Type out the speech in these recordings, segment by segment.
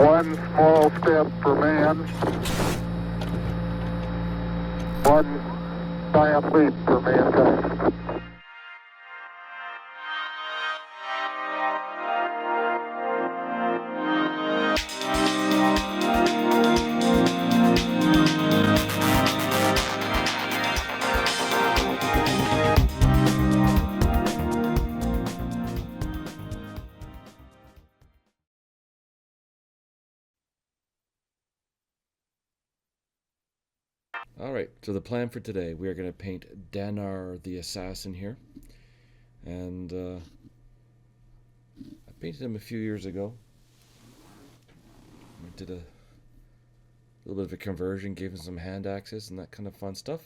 One small step for man, one giant leap for mankind. Alright, so the plan for today, we are going to paint Danar the Assassin here. And I painted him a few years ago. I did a little bit of a conversion, gave him some hand axes and that kind of fun stuff.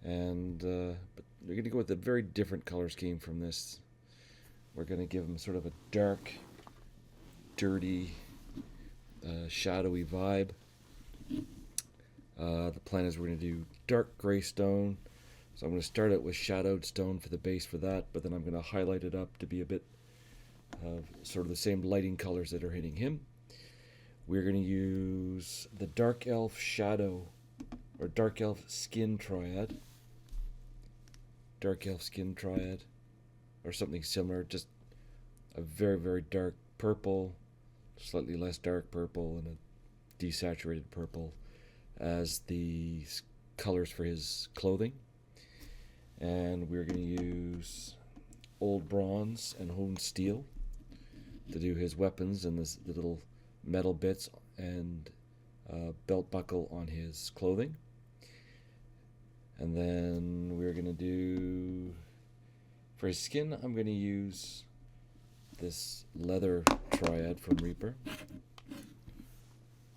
And but we're going to go with a very different color scheme from this. We're going to give him sort of a dark, dirty, shadowy vibe. The plan is we're going to do dark gray stone, so I'm going to start out with shadowed stone for the base for that, but then I'm going to highlight it up to be a bit of sort of the same lighting colors that are hitting him. We're going to use the dark elf shadow, or dark elf skin triad, or something similar, just a very, very dark purple, slightly less dark purple, and a desaturated purple as the colors for his clothing. And we're going to use old bronze and honed steel to do his weapons and the little metal bits and belt buckle on his clothing. And then we're going to do, for his skin, I'm going to use this leather triad from Reaper.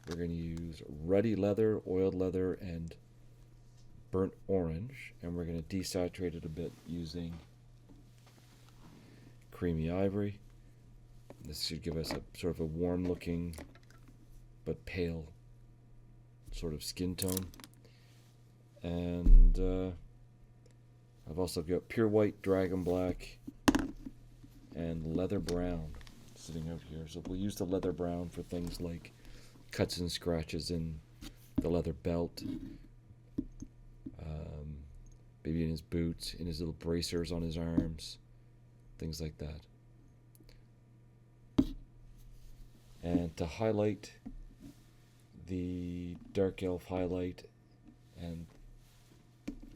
We're going to use ruddy leather, oiled leather, and burnt orange. And we're going to desaturate it a bit using creamy ivory. This should give us a sort of a warm looking but pale sort of skin tone. And I've also got pure white, dragon black, and leather brown sitting out here. So we'll use the leather brown for things like cuts and scratches in the leather belt, maybe in his boots, in his little bracers on his arms, things like that. And to highlight the dark elf highlight, and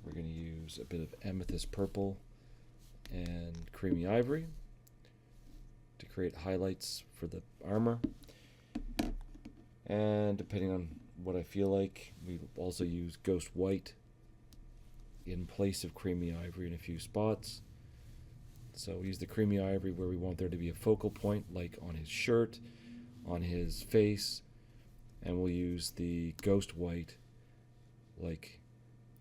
we're going to use a bit of amethyst purple and creamy ivory to create highlights for the armor. And depending on what I feel like, we also use ghost white in place of creamy ivory in a few spots. So we use the creamy ivory where we want there to be a focal point, like on his shirt, on his face, and we'll use the ghost white like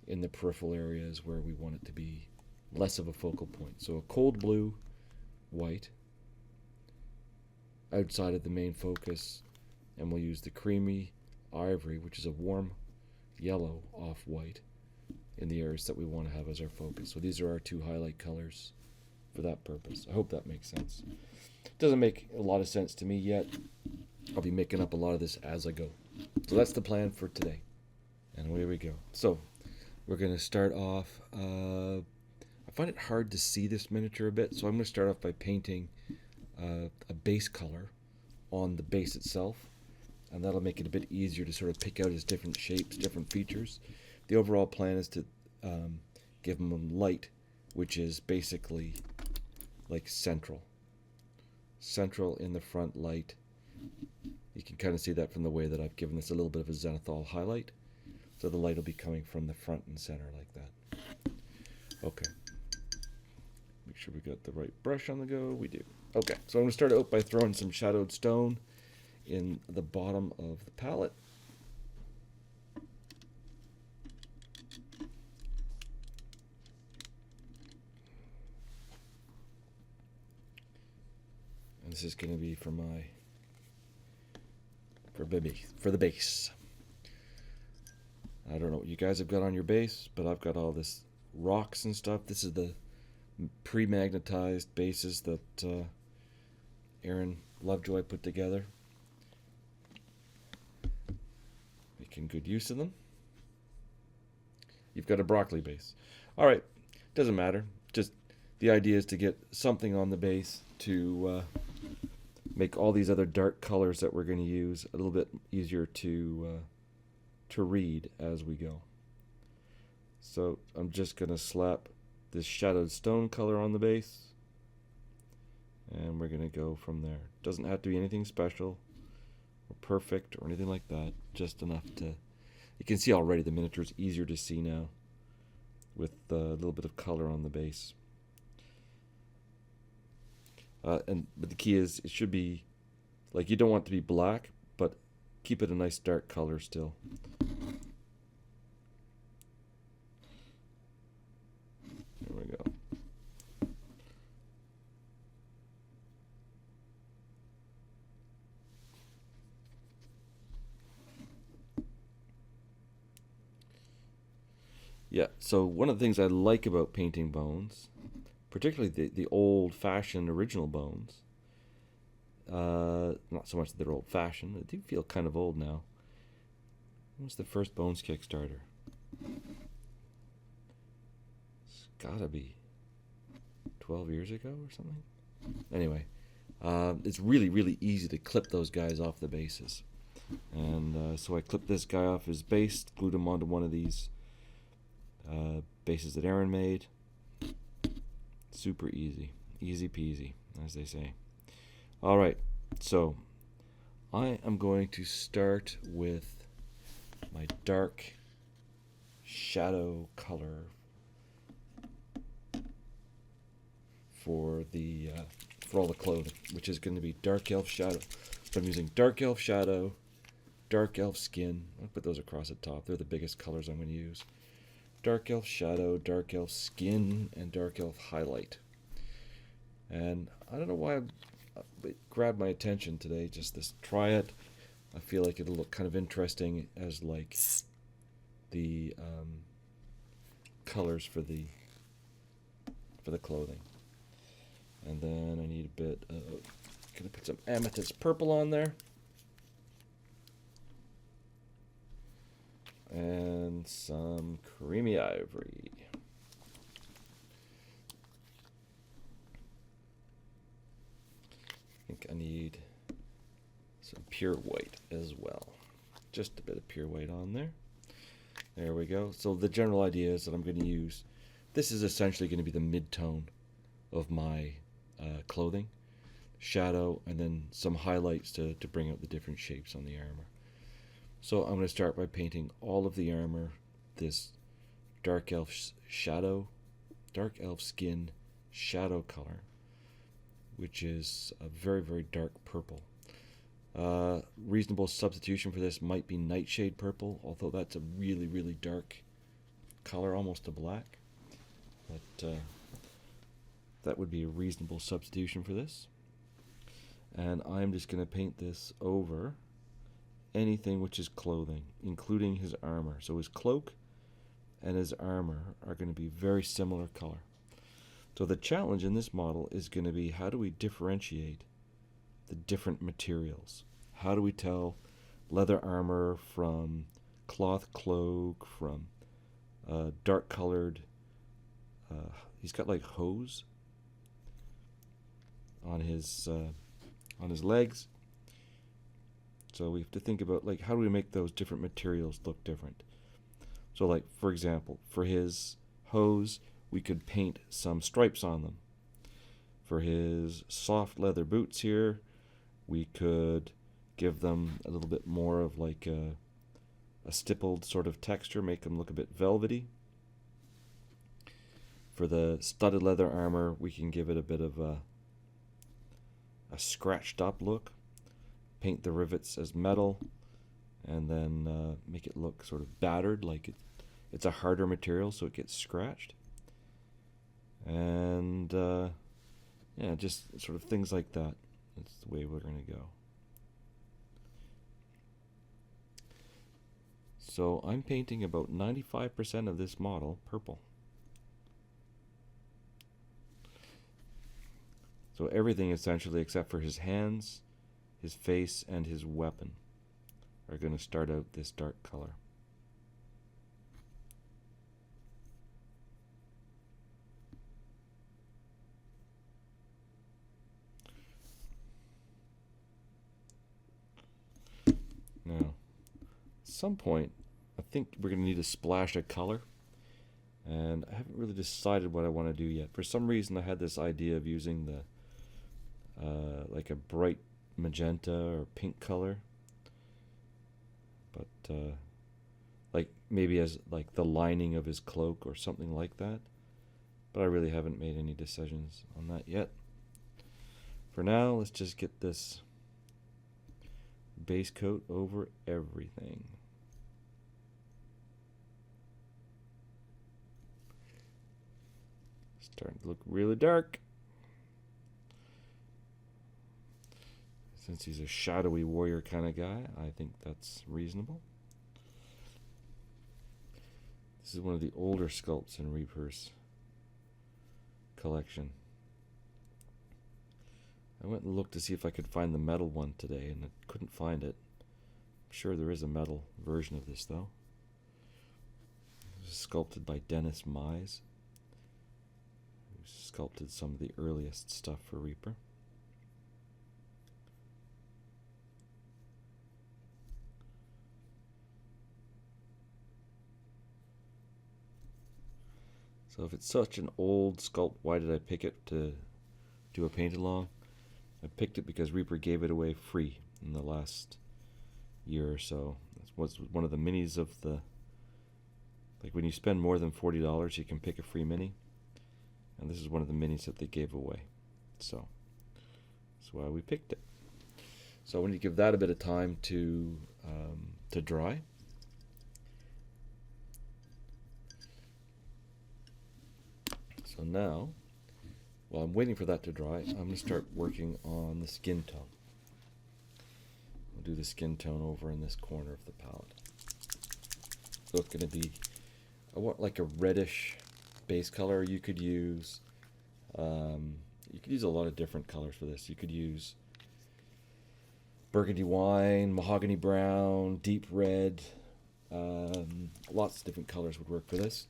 in the peripheral areas where we want it to be less of a focal point. So a cold blue white outside of the main focus, and we'll use the creamy ivory, which is a warm yellow off-white, in the areas that we want to have as our focus. So these are our two highlight colors for that purpose. I hope that makes sense. It doesn't make a lot of sense to me yet. I'll be making up a lot of this as I go. So that's the plan for today. And away we go. So we're going to start off. I find it hard to see this miniature a bit, so I'm going to start off by painting a base color on the base itself, and that'll make it a bit easier to sort of pick out his different shapes, different features. The overall plan is to give him a light, which is basically like central in the front light. You can kind of see that from the way that I've given this a little bit of a zenithal highlight. So the light will be coming from the front and center like that. Okay. Make sure we got the right brush on the go. We do. Okay, so I'm going to start out by throwing some shadowed stone in the bottom of the palette. And this is going to be for the base. I don't know what you guys have got on your base, but I've got all this rocks and stuff. This is the pre-magnetized bases that Aaron Lovejoy put together. making good use of them. You've got a broccoli base. All right, doesn't matter. Just the idea is to get something on the base to make all these other dark colors that we're going to use a little bit easier to read as we go. So I'm just going to slap this shadowed stone color on the base, and we're going to go from there. Doesn't have to be anything special or perfect or anything like that, just enough to, you can see already the miniature is easier to see now with a little bit of color on the base. But the key is it should be, like, you don't want it to be black, but keep it a nice dark color still. There we go. Yeah, so one of the things I like about painting bones, particularly the old-fashioned original bones, not so much that they're old-fashioned, they do feel kind of old now. When was the first Bones Kickstarter? It's gotta be 12 years ago or something. Anyway, it's really, really easy to clip those guys off the bases. And so I clipped this guy off his base, glued him onto one of these bases that Aaron made. Super easy. Easy peasy, as they say. Alright, so I am going to start with my dark shadow color for all the clothing, which is going to be Dark Elf Shadow. So I'm using Dark Elf Shadow, Dark Elf Skin. I'll put those across the top. They're the biggest colors I'm going to use. Dark Elf Shadow, Dark Elf Skin, and Dark Elf Highlight. And I don't know why it grabbed my attention today, just this, try it. I feel like it'll look kind of interesting as like the colors for the clothing. And then I need a bit of, gonna put some amethyst purple on there. And some creamy ivory. I think I need some pure white as well. Just a bit of pure white on there. There we go. So the general idea is that I'm going to use, this is essentially going to be the mid-tone of my clothing. Shadow and then some highlights to bring out the different shapes on the armor. So I'm going to start by painting all of the armor this Dark Elf Shadow, Dark Elf Skin shadow color, which is a very, very dark purple. Reasonable substitution for this might be Nightshade Purple, although that's a really, really dark color, almost a black. But that would be a reasonable substitution for this. And I'm just going to paint this over anything which is clothing, including his armor. So his cloak and his armor are going to be very similar color. So the challenge in this model is going to be, how do we differentiate the different materials? How do we tell leather armor from cloth cloak, from dark colored, he's got like hose on his legs. So we have to think about, like, how do we make those different materials look different? So, like, for example, for his hose, we could paint some stripes on them. For his soft leather boots here, we could give them a little bit more of like a stippled sort of texture, make them look a bit velvety. For the studded leather armor, we can give it a bit of a scratched up look. Paint the rivets as metal, and then make it look sort of battered, like it's a harder material, so it gets scratched. And yeah, just sort of things like that. That's the way we're going to go. So I'm painting about 95% of this model purple. So everything essentially except for his hands, his face, and his weapon are going to start out this dark color. Now, at some point, I think we're going to need a splash of color, and I haven't really decided what I want to do yet. For some reason, I had this idea of using the like a bright magenta or pink color, but like maybe as like the lining of his cloak or something like that. But I really haven't made any decisions on that yet. For now, let's just get this base coat over everything. Starting to look really dark. Since he's a shadowy warrior kind of guy, I think that's reasonable. This is one of the older sculpts in Reaper's collection. I went and looked to see if I could find the metal one today, and I couldn't find it. I'm sure there is a metal version of this, though. It was sculpted by Dennis Mize, who sculpted some of the earliest stuff for Reaper. So if it's such an old sculpt, why did I pick it to do a paint along? I picked it because Reaper gave it away free in the last year or so. It was one of the minis of the, like when you spend more than $40, you can pick a free mini. And this is one of the minis that they gave away. So that's why we picked it. So I wanted to give that a bit of time to dry. So now, while I'm waiting for that to dry, I'm going to start working on the skin tone. We'll do the skin tone over in this corner of the palette. So it's going to be, I want like a reddish base color. You could use a lot of different colors for this. You could use burgundy wine, mahogany brown, deep red. Lots of different colors would work for this.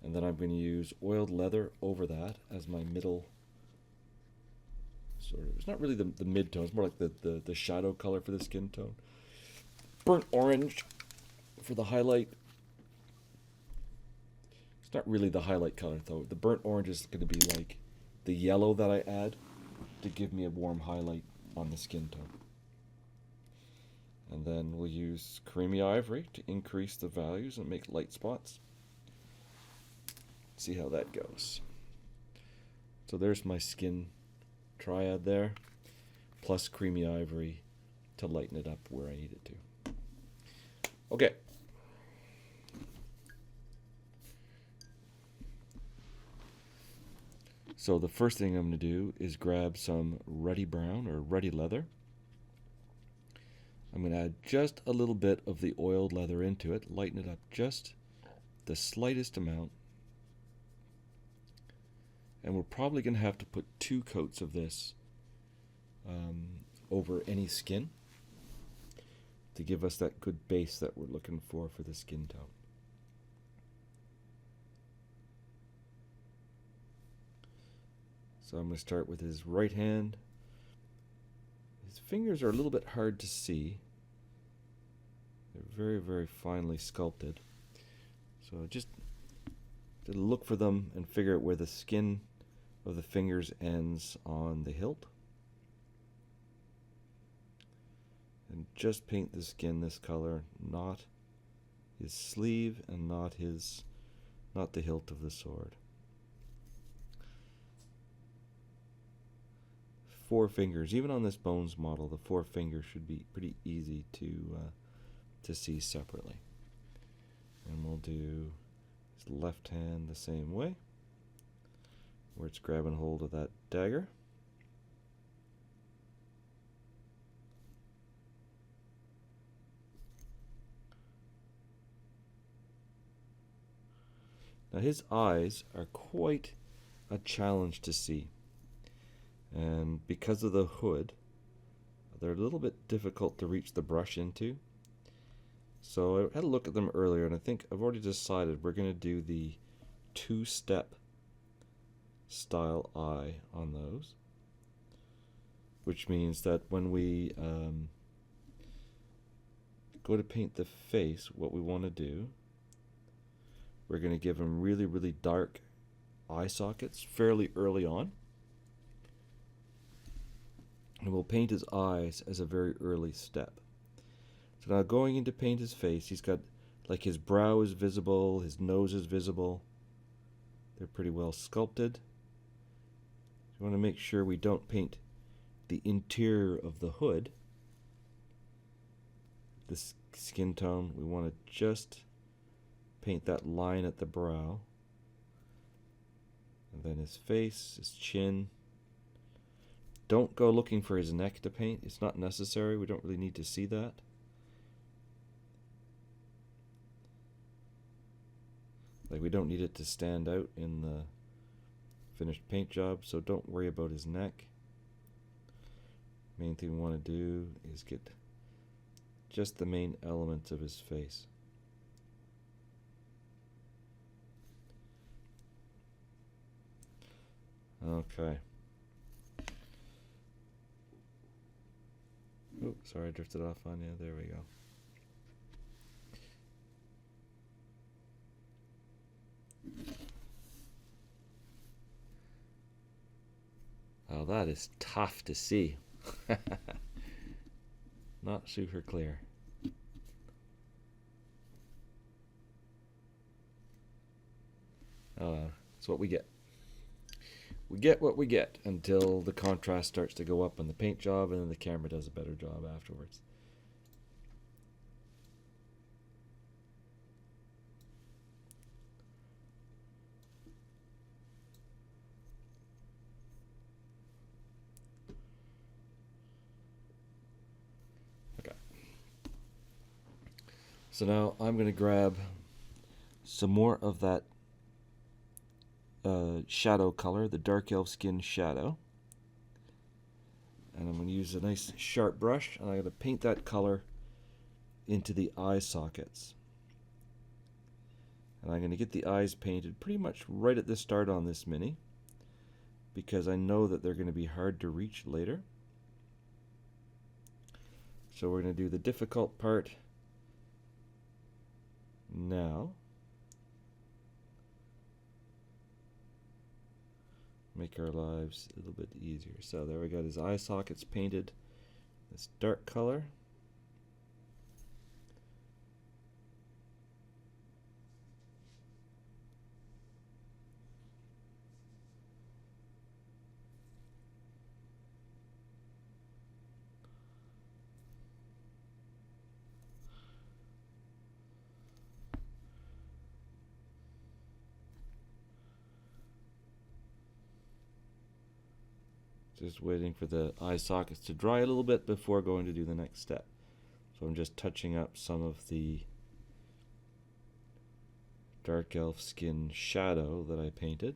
And then I'm going to use oiled leather over that as my middle sort of. It's not really the mid-tone. It's more like the shadow color for the skin tone. Burnt orange for the highlight. It's not really the highlight color, though. The burnt orange is going to be like the yellow that I add to give me a warm highlight on the skin tone. And then we'll use creamy ivory to increase the values and make light spots. See how that goes. So there's my skin triad there, plus creamy ivory to lighten it up where I need it to. Okay. So the first thing I'm going to do is grab some ruddy brown or ruddy leather. I'm going to add just a little bit of the oiled leather into it, lighten it up just the slightest amount. And we're probably going to have to put 2 coats of this over any skin to give us that good base that we're looking for the skin tone. So I'm going to start with his right hand. His fingers are a little bit hard to see. They're very, very finely sculpted. So just to look for them and figure out where the skin of the fingers ends on the hilt. And just paint the skin this color, not his sleeve and not the hilt of the sword. 4 fingers, even on this bones model, the 4 fingers should be pretty easy to see separately. And we'll do his left hand the same way, where it's grabbing hold of that dagger. Now his eyes are quite a challenge to see, and because of the hood, they're a little bit difficult to reach the brush into. So I had a look at them earlier, and I think I've already decided we're going to do the two-step style eye on those, which means that when we go to paint the face, what we want to do, we're going to give him really, really dark eye sockets fairly early on. And we'll paint his eyes as a very early step. So now going in to paint his face, he's got, like, his brow is visible, his nose is visible. They're pretty well sculpted. We want to make sure we don't paint the interior of the hood, the skin tone. We want to just paint that line at the brow. And then his face, his chin. Don't go looking for his neck to paint. It's not necessary. We don't really need to see that. Like, we don't need it to stand out in the finished paint job, so don't worry about his neck. Main thing we want to do is get just the main elements of his face. Okay. Oh, sorry, I drifted off on you. There we go. Oh, that is tough to see. Not super clear. That's what we get. We get what we get until the contrast starts to go up on the paint job, and then the camera does a better job afterwards. Okay. So now I'm going to grab some more of that shadow color, the dark elf skin shadow, and I'm going to use a nice sharp brush, and I'm going to paint that color into the eye sockets. And I'm going to get the eyes painted pretty much right at the start on this mini, because I know that they're going to be hard to reach later. So we're going to do the difficult part now. Make our lives a little bit easier. So there we got his eye sockets painted this dark color. Just waiting for the eye sockets to dry a little bit before going to do the next step. So I'm just touching up some of the dark elf skin shadow that I painted.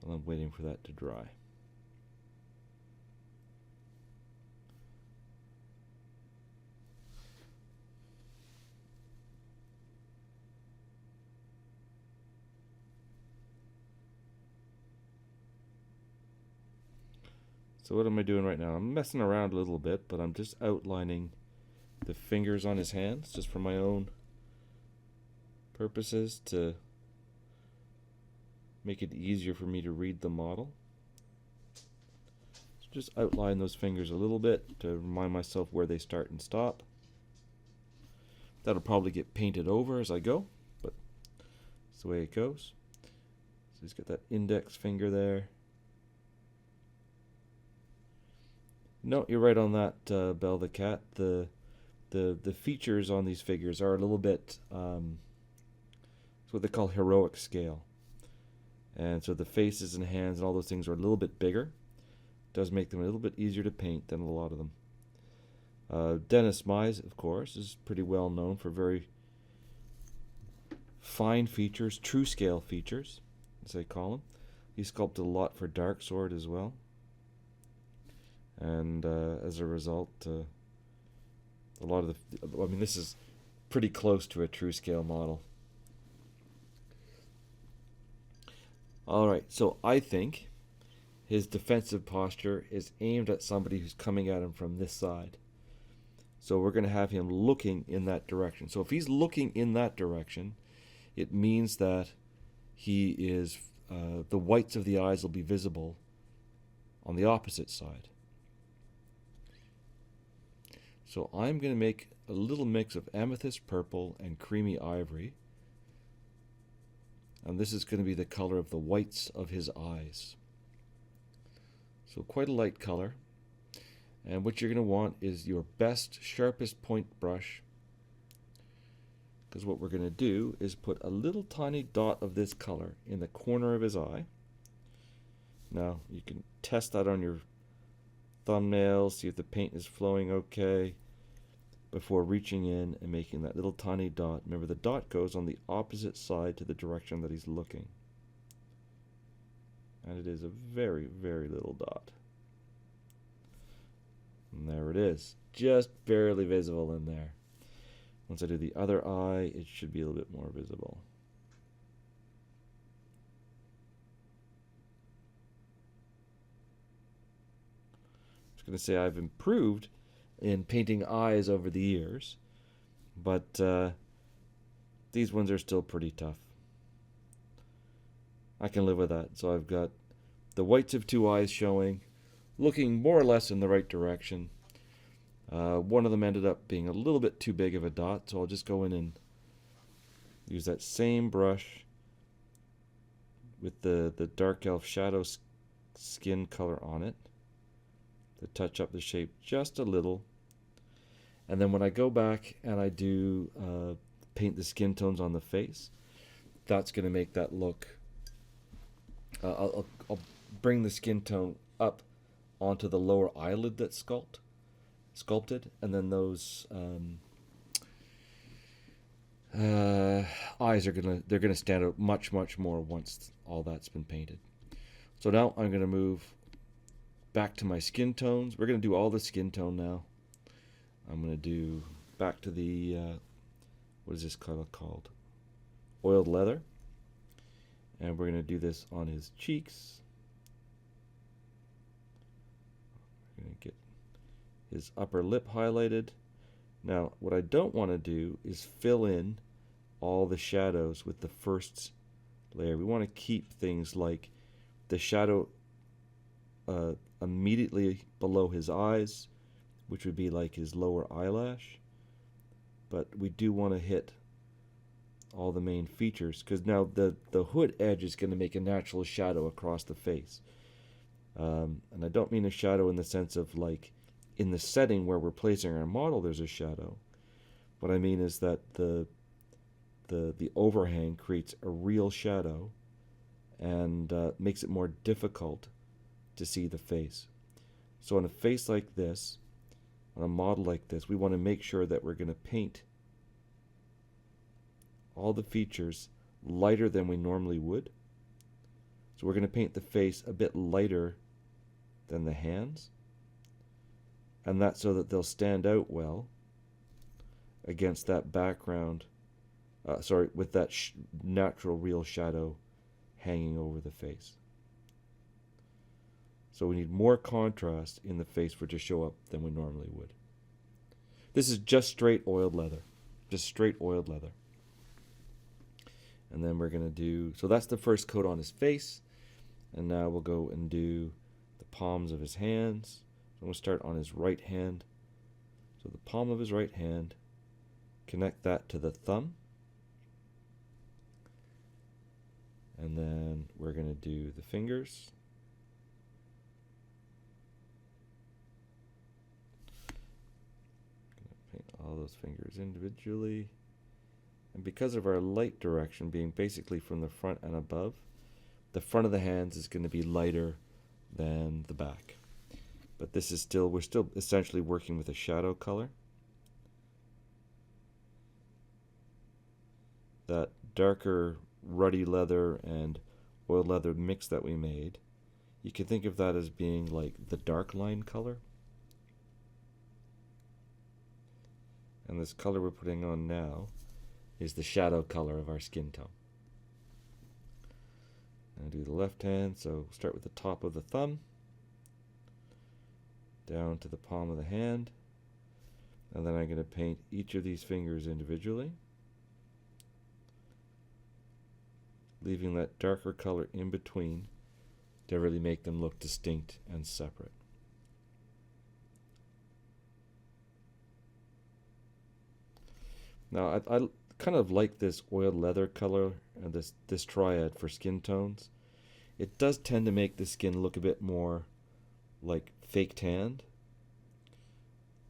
And I'm waiting for that to dry. So what am I doing right now? I'm messing around a little bit, but I'm just outlining the fingers on his hands, just for my own purposes, to make it easier for me to read the model. So just outline those fingers a little bit to remind myself where they start and stop. That'll probably get painted over as I go, but that's the way it goes. So he's got that index finger there. No, you're right on that, Belle the cat. The features on these figures are a little bit, it's what they call heroic scale. And so the faces and hands and all those things are a little bit bigger. It does make them a little bit easier to paint than a lot of them. Dennis Mize, of course, is pretty well known for very fine features, true scale features, as they call them. He sculpted a lot for Dark Sword as well. And as a result, A lot of the, I mean, this is pretty close to a true scale model. All right, so I think his defensive posture is aimed at somebody who's coming at him from this side. So we're going to have him looking in that direction. So if he's looking in that direction, it means that he is, the whites of the eyes will be visible on the opposite side. So I'm going to make a little mix of amethyst purple and creamy ivory. And this is going to be the color of the whites of his eyes. So quite a light color. And what you're going to want is your best, sharpest point brush. Because what we're going to do is put a little tiny dot of this color in the corner of his eye. Now, you can test that on your thumbnail, see if the paint is flowing okay, before reaching in and making that little tiny dot. Remember, the dot goes on the opposite side to the direction that he's looking. And it is a very, very little dot. And there it is. Just barely visible in there. Once I do the other eye, it should be a little bit more visible. I was going to say I've improved in painting eyes over the years, but these ones are still pretty tough. I can live with that. So I've got the whites of two eyes showing, looking more or less in the right direction. One of them ended up being a little bit too big of a dot, so I'll just go in and use that same brush with the dark elf shadow skin color on it to touch up the shape just a little. And then when I go back and I do paint the skin tones on the face, that's going to make that look. I'll bring the skin tone up onto the lower eyelid that's sculpted, and then those eyes are gonna stand out much more once all that's been painted. So now I'm gonna move back to my skin tones. We're gonna do all the skin tone now. I'm gonna do back to the what is this color called? Oiled leather. And we're going to do this on his cheeks. We're going to get his upper lip highlighted. Now, what I don't want to do is fill in all the shadows with the first layer. We want to keep things like the shadow immediately below his eyes, which would be like his lower eyelash. But we do want to hit all the main features, because now the hood edge is going to make a natural shadow across the face. And I don't mean a shadow in the sense of like in the setting where we're placing our model there's a shadow. What I mean is that the overhang creates a real shadow and makes it more difficult to see the face. So on a face like this, on a model like this, we want to make sure that we're going to paint all the features lighter than we normally would. So we're going to paint the face a bit lighter than the hands, and that's so that they'll stand out well against that background, with that natural real shadow hanging over the face. So we need more contrast in the face for it to show up than we normally would. This is just straight oiled leather. Just straight oiled leather. And then we're going to do, so that's the first coat on his face. And now we'll go and do the palms of his hands. So we'll start on his right hand. So the palm of his right hand, connect that to the thumb. And then we're going to do the fingers. Paint all those fingers individually. And because of our light direction being basically from the front and above, the front of the hands is going to be lighter than the back. But this is still, we're still essentially working with a shadow color. That darker ruddy leather and oiled leather mix that we made, you can think of that as being like the dark line color. And this color we're putting on now is the shadow color of our skin tone. And do the left hand, so start with the top of the thumb, down to the palm of the hand, and then I'm going to paint each of these fingers individually, leaving that darker color in between to really make them look distinct and separate. Now I kind of like this oiled leather color and this triad for skin tones. It does tend to make the skin look a bit more like fake tanned,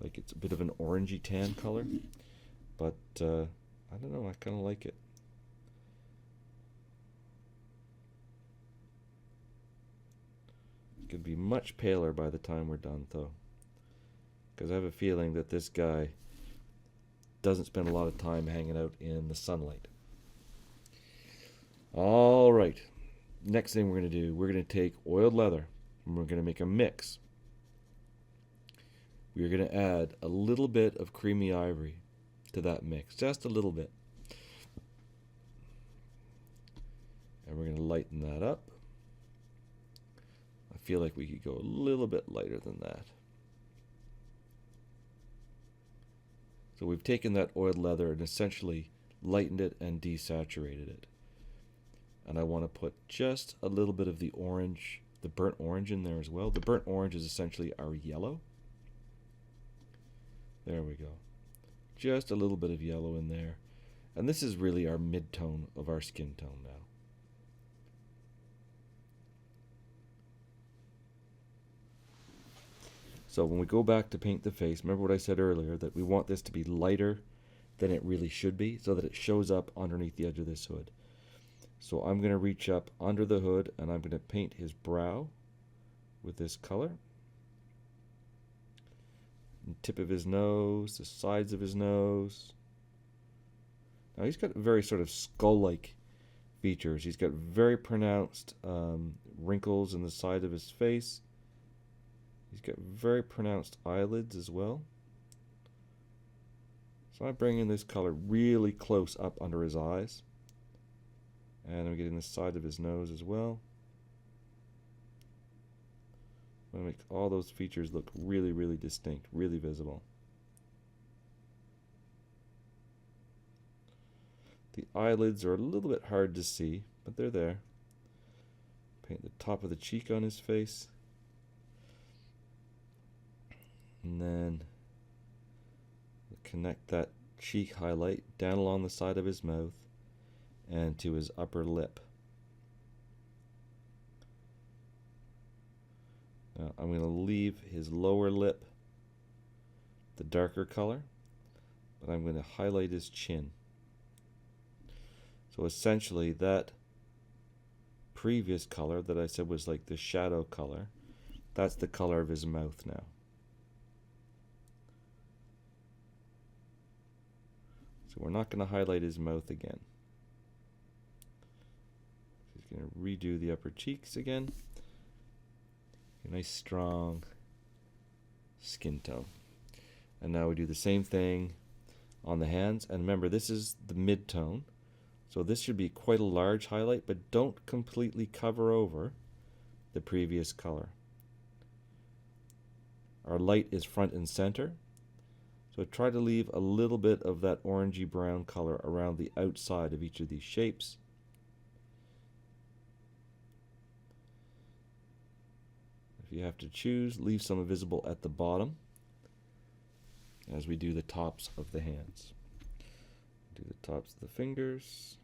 like it's a bit of an orangey tan color, but I don't know, I kind of like it. It could be much paler by the time we're done though, because I have a feeling that this guy doesn't spend a lot of time hanging out in the sunlight. All right, next thing we're going to do, we're going to take oiled leather and we're going to make a mix. We're going to add a little bit of creamy ivory to that mix, just a little bit. And we're going to lighten that up. I feel like we could go a little bit lighter than that. So we've taken that oiled leather and essentially lightened it and desaturated it. And I want to put just a little bit of the orange, the burnt orange in there as well. The burnt orange is essentially our yellow. There we go. Just a little bit of yellow in there. And this is really our mid-tone of our skin tone now. So when we go back to paint the face, remember what I said earlier, that we want this to be lighter than it really should be so that it shows up underneath the edge of this hood. So I'm going to reach up under the hood and I'm going to paint his brow with this color. The tip of his nose, the sides of his nose. Now he's got very sort of skull-like features. He's got very pronounced wrinkles in the side of his face. He's got very pronounced eyelids as well. So I'm bringing this color really close up under his eyes. And I'm getting the side of his nose as well. I'm going to make all those features look really, really distinct, really visible. The eyelids are a little bit hard to see, but they're there. Paint the top of the cheek on his face. And then connect that cheek highlight down along the side of his mouth and to his upper lip. Now I'm going to leave his lower lip the darker color, but I'm going to highlight his chin. So essentially that previous color that I said was like the shadow color, that's the color of his mouth now. So we're not going to highlight his mouth again. He's going to redo the upper cheeks again. A nice strong skin tone. And now we do the same thing on the hands. And remember, this is the mid-tone. So this should be quite a large highlight, but don't completely cover over the previous color. Our light is front and center. So try to leave a little bit of that orangey brown color around the outside of each of these shapes. If you have to choose, leave some visible at the bottom as we do the tops of the hands. Do the tops of the fingers.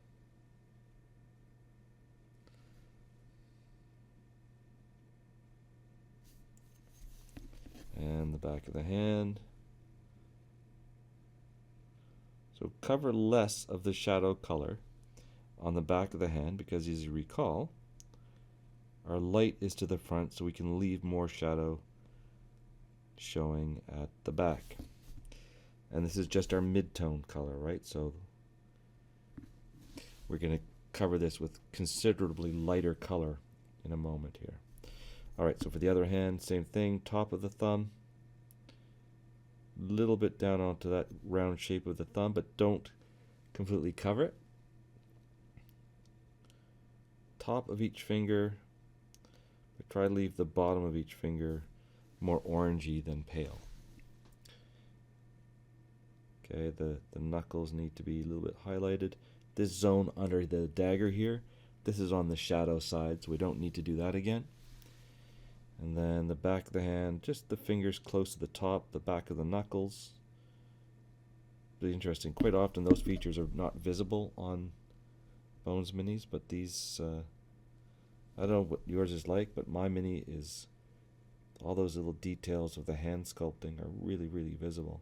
And the back of the hand. So cover less of the shadow color on the back of the hand because, as you recall, our light is to the front, so we can leave more shadow showing at the back. And this is just our mid-tone color, right? So we're going to cover this with considerably lighter color in a moment here. All right, so for the other hand, same thing, top of the thumb, little bit down onto that round shape of the thumb, but don't completely cover it. Top of each finger, but try to leave the bottom of each finger more orangey than pale. Okay, the knuckles need to be a little bit highlighted. This zone under the dagger here, this is on the shadow side, so we don't need to do that again. And then the back of the hand, just the fingers close to the top, the back of the knuckles. Really interesting. Quite often those features are not visible on Bones minis, but these, I don't know what yours is like, but my mini is, all those little details of the hand sculpting are really, really visible.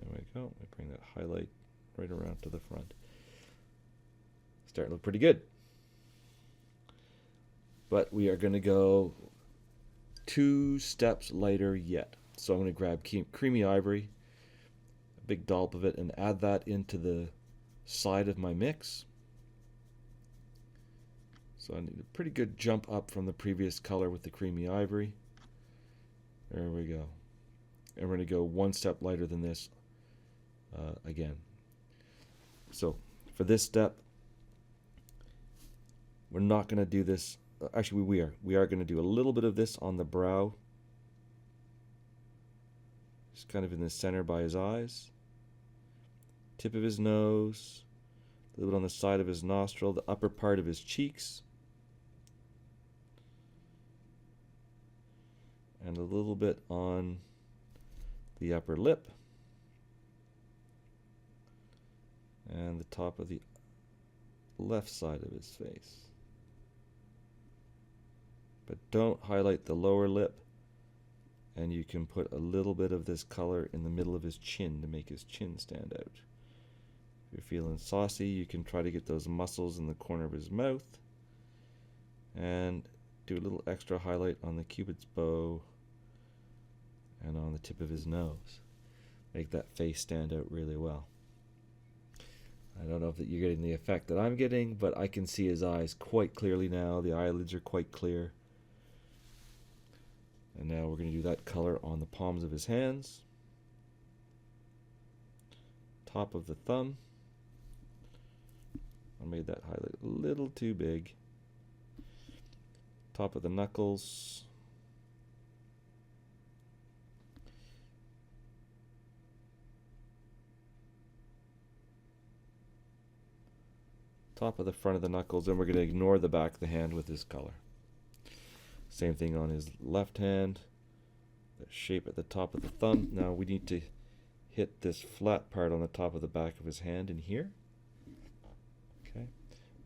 There we go. I bring that highlight right around to the front. Starting to look pretty good. But we are going to go 2 steps lighter yet. So I'm going to grab creamy ivory, a big dollop of it, and add that into the side of my mix. So I need a pretty good jump up from the previous color with the creamy ivory. There we go. And we're going to go 1 step lighter than this again. So for this step, we're not going to do this. Actually, we are going to do a little bit of this on the brow, just kind of in the center by his eyes, tip of his nose, a little bit on the side of his nostril, the upper part of his cheeks, and a little bit on the upper lip, and the top of the left side of his face. But don't highlight the lower lip, and you can put a little bit of this color in the middle of his chin to make his chin stand out. If you're feeling saucy, you can try to get those muscles in the corner of his mouth and do a little extra highlight on the Cupid's bow and on the tip of his nose. Make that face stand out really well. I don't know if you're getting the effect that I'm getting, but I can see his eyes quite clearly now. The eyelids are quite clear. And now we're going to do that color on the palms of his hands, top of the thumb. I made that highlight a little too big. Top of the knuckles. Top of the front of the knuckles, and we're going to ignore the back of the hand with this color. Same thing on his left hand, the shape at the top of the thumb. Now we need to hit this flat part on the top of the back of his hand in here. Okay,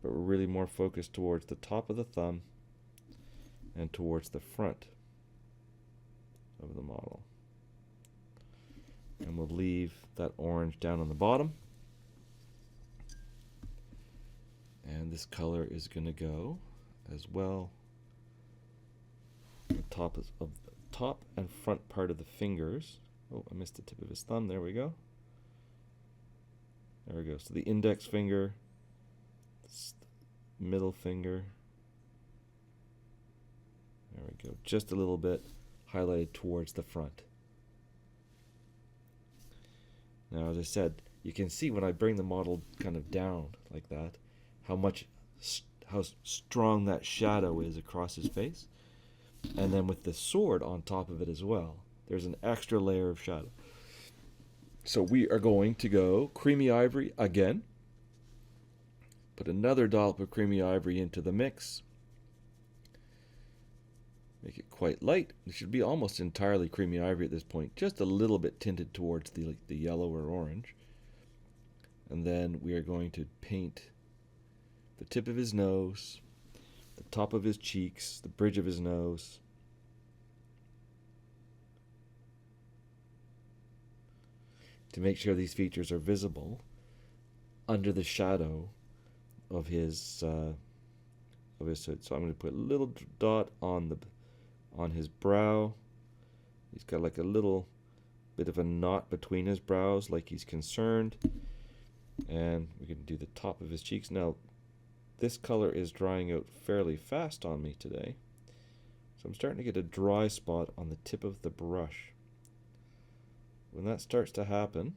but we're really more focused towards the top of the thumb and towards the front of the model. And we'll leave that orange down on the bottom. And this color is going to go as well on the top of the top and front part of the fingers. Oh, I missed the tip of his thumb. There we go. There we go. So the index finger, middle finger. There we go. Just a little bit highlighted towards the front. Now, as I said, you can see when I bring the model kind of down like that, how strong that shadow is across his face. And then with the sword on top of it as well, there's an extra layer of shadow. So we are going to go creamy ivory again. Put another dollop of creamy ivory into the mix. Make it quite light. It should be almost entirely creamy ivory at this point, just a little bit tinted towards the yellow or orange. And then we are going to paint the tip of his nose, the top of his cheeks, the bridge of his nose. To make sure these features are visible under the shadow of his hood. So I'm going to put a little dot on his brow. He's got like a little bit of a knot between his brows, like he's concerned. And we're going to do the top of his cheeks. Now, this color is drying out fairly fast on me today. So I'm starting to get a dry spot on the tip of the brush. when that starts to happen,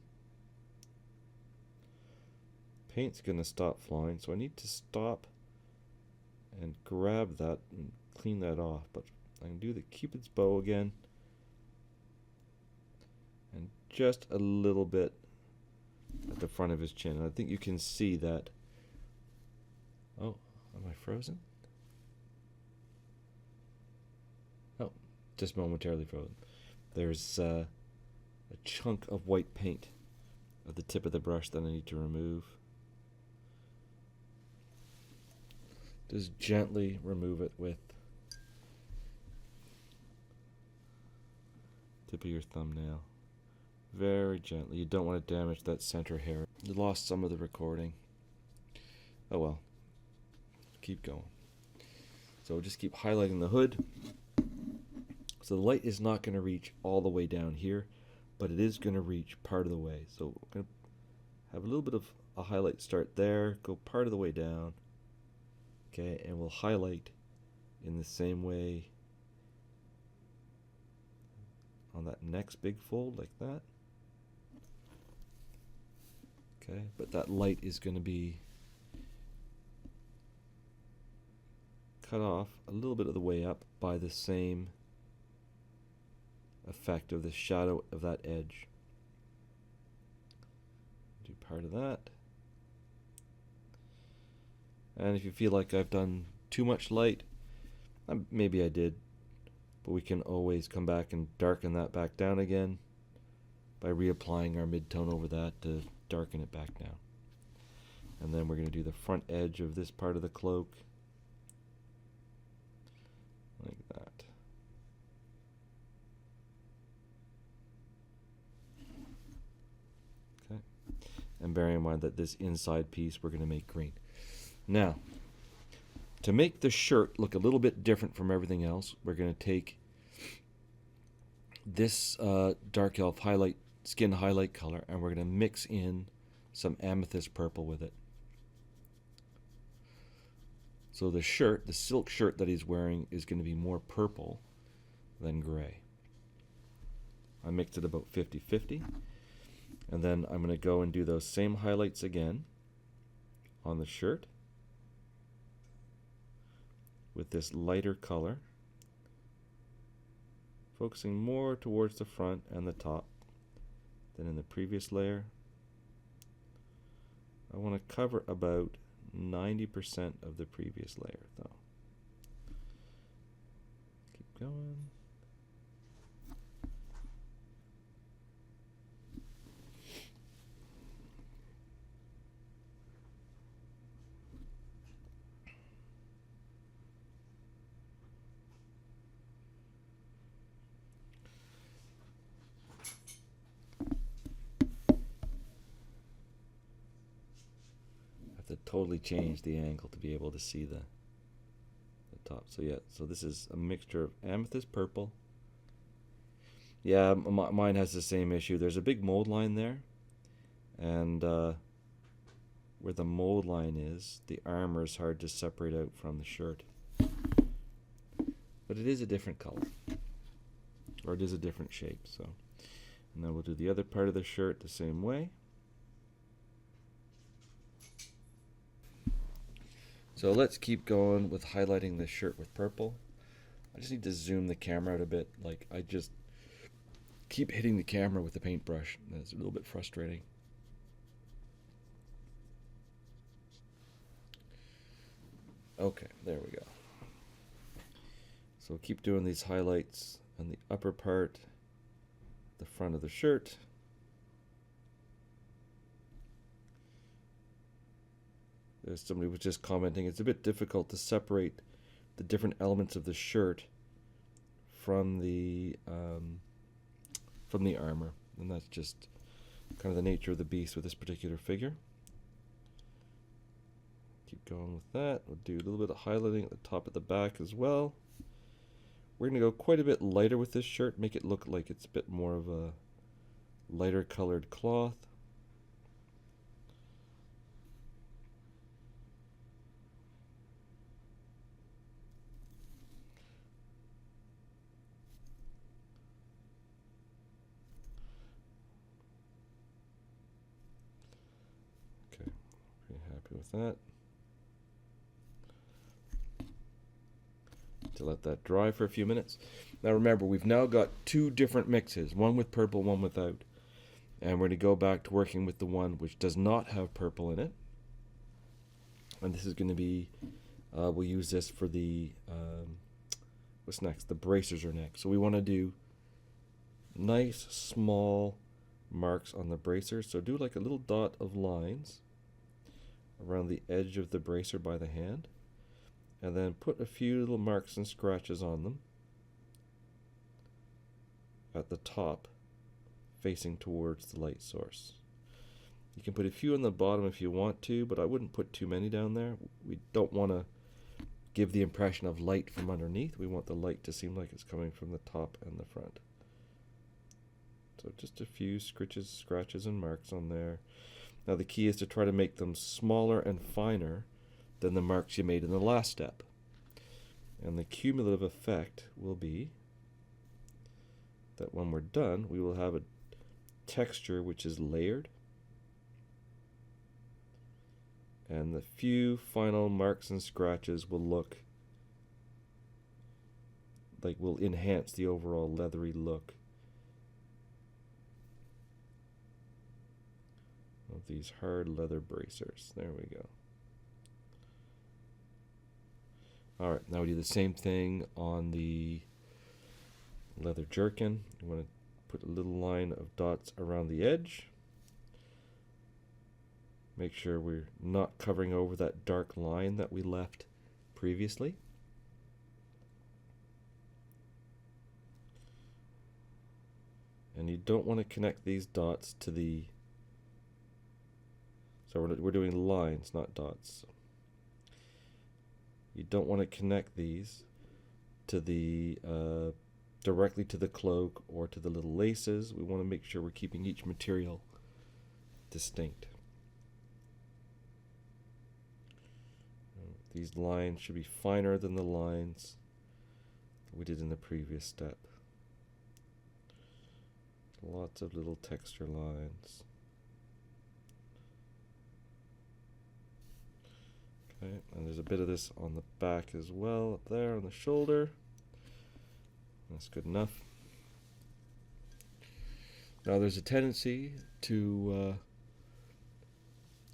paint's going to stop flowing, so I need to stop and grab that and clean that off. But I can do the Cupid's bow again, and just a little bit at the front of his chin. And I think you can see that. Oh, am I frozen? Oh, just momentarily frozen. There's a chunk of white paint at the tip of the brush that I need to remove. Just gently remove it with tip of your thumbnail. Very gently. You don't want to damage that center hair. You lost some of the recording. Oh well. Keep going. So just keep highlighting the hood. So the light is not going to reach all the way down here, but it is going to reach part of the way. So we're going to have a little bit of a highlight start there, go part of the way down. Okay, and we'll highlight in the same way on that next big fold like that. Okay, but that light is going to be cut off a little bit of the way up by the same effect of the shadow of that edge. Do part of that. And if you feel like I've done too much light, maybe I did, but we can always come back and darken that back down again by reapplying our midtone over that to darken it back down. And then we're going to do the front edge of this part of the cloak, like that. Okay. And bearing in mind that this inside piece we're going to make green. Now, to make the shirt look a little bit different from everything else, we're going to take this dark elf skin highlight color, and we're going to mix in some amethyst purple with it. So the shirt, the silk shirt that he's wearing, is going to be more purple than gray. I mixed it about 50-50, and then I'm going to go and do those same highlights again on the shirt with this lighter color, focusing more towards the front and the top than in the previous layer. I want to cover about 90% of the previous layer though. Keep going. To totally change the angle to be able to see the top. So yeah, so this is a mixture of amethyst purple. Yeah, mine has the same issue. There's a big mold line there, and where the mold line is, the armor is hard to separate out from the shirt. But it is a different color, or it is a different shape. So, and then we'll do the other part of the shirt the same way. So let's keep going with highlighting this shirt with purple. I just need to zoom the camera out a bit. Like, I just keep hitting the camera with the paintbrush. That's a little bit frustrating. Okay, there we go. So keep doing these highlights on the upper part, the front of the shirt. Somebody was just commenting, it's a bit difficult to separate the different elements of the shirt from the armor, and that's just kind of the nature of the beast with this particular figure. Keep going with that. We'll do a little bit of highlighting at the top of the back as well. We're going to go quite a bit lighter with this shirt, make it look like it's a bit more of a lighter colored cloth. Happy with that. To let that dry for a few minutes. Now remember, we've now got two different mixes, one with purple, one without. And we're going to go back to working with the one which does not have purple in it. And this is going to be, we'll use this for the, what's next? The bracers are next. So we want to do nice small marks on the bracers. So do like a little dot of lines around the edge of the bracer by the hand. And then put a few little marks and scratches on them at the top, facing towards the light source. You can put a few on the bottom if you want to, but I wouldn't put too many down there. We don't want to give the impression of light from underneath. We want the light to seem like it's coming from the top and the front. So just a few scratches and marks on there. Now the key is to try to make them smaller and finer than the marks you made in the last step. And the cumulative effect will be that when we're done, we will have a texture which is layered. And the few final marks and scratches will look like will enhance the overall leathery look of these hard leather bracers. There we go. Alright, now we do the same thing on the leather jerkin. You want to put a little line of dots around the edge. Make sure we're not covering over that dark line that we left previously. And you don't want to connect these dots to the... So we're doing lines, not dots. You don't want to connect these to the directly to the cloak or to the little laces. We want to make sure we're keeping each material distinct. These lines should be finer than the lines we did in the previous step. Lots of little texture lines. Okay, and there's a bit of this on the back as well, up there on the shoulder. That's good enough. Now there's a tendency to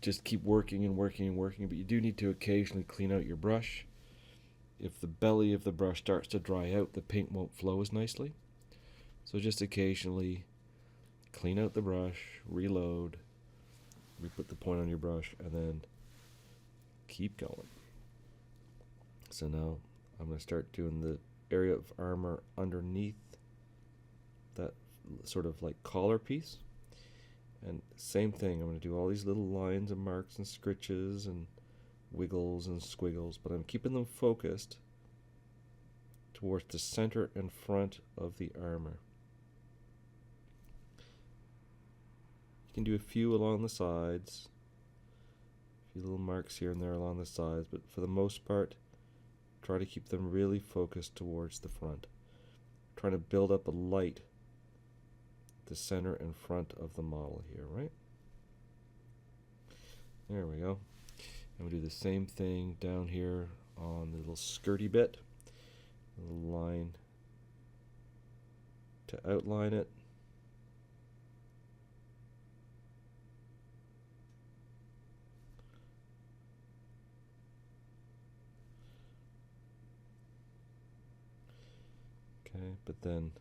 just keep working and working and working, but you do need to occasionally clean out your brush. If the belly of the brush starts to dry out, the paint won't flow as nicely. So just occasionally clean out the brush, reload, re-put the point on your brush, and then keep going. So now I'm going to start doing the area of armor underneath that sort of like collar piece. And same thing, I'm going to do all these little lines and marks and scritches and wiggles and squiggles, but I'm keeping them focused towards the center and front of the armor. You can do a few along the sides, a few little marks here and there along the sides, but for the most part, try to keep them really focused towards the front. Trying to build up a light the center and front of the model here, right? There we go. And we'll do the same thing down here on the little skirty bit. A little line to outline it. Okay, but then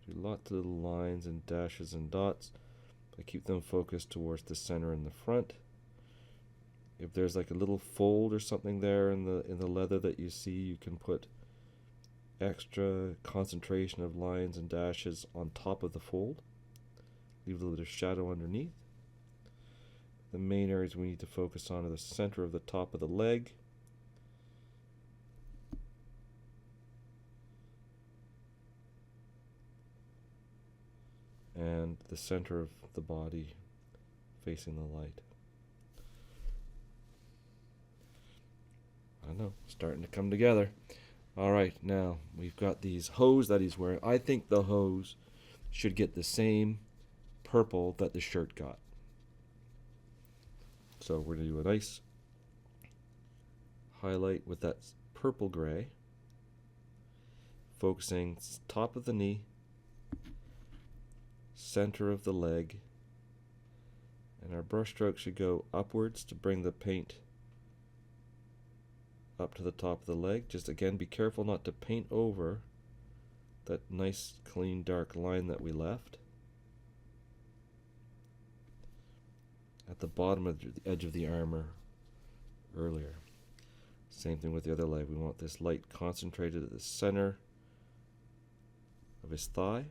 do lots of little lines and dashes and dots. I keep them focused towards the center and the front. If there's like a little fold or something there in the leather that you see, you can put extra concentration of lines and dashes on top of the fold. Leave a little bit of shadow underneath. The main areas we need to focus on are the center of the top of the leg, and the center of the body facing the light. I know, starting to come together. Alright, now we've got these hose that he's wearing. I think the hose should get the same purple that the shirt got. So we're going to do a nice highlight with that purple gray, focusing top of the knee, center of the leg, and our brush stroke should go upwards to bring the paint up to the top of the leg. Just again, be careful not to paint over that nice clean dark line that we left at the bottom of the edge of the armor earlier. Same thing with the other leg. We want this light concentrated at the center of his thigh.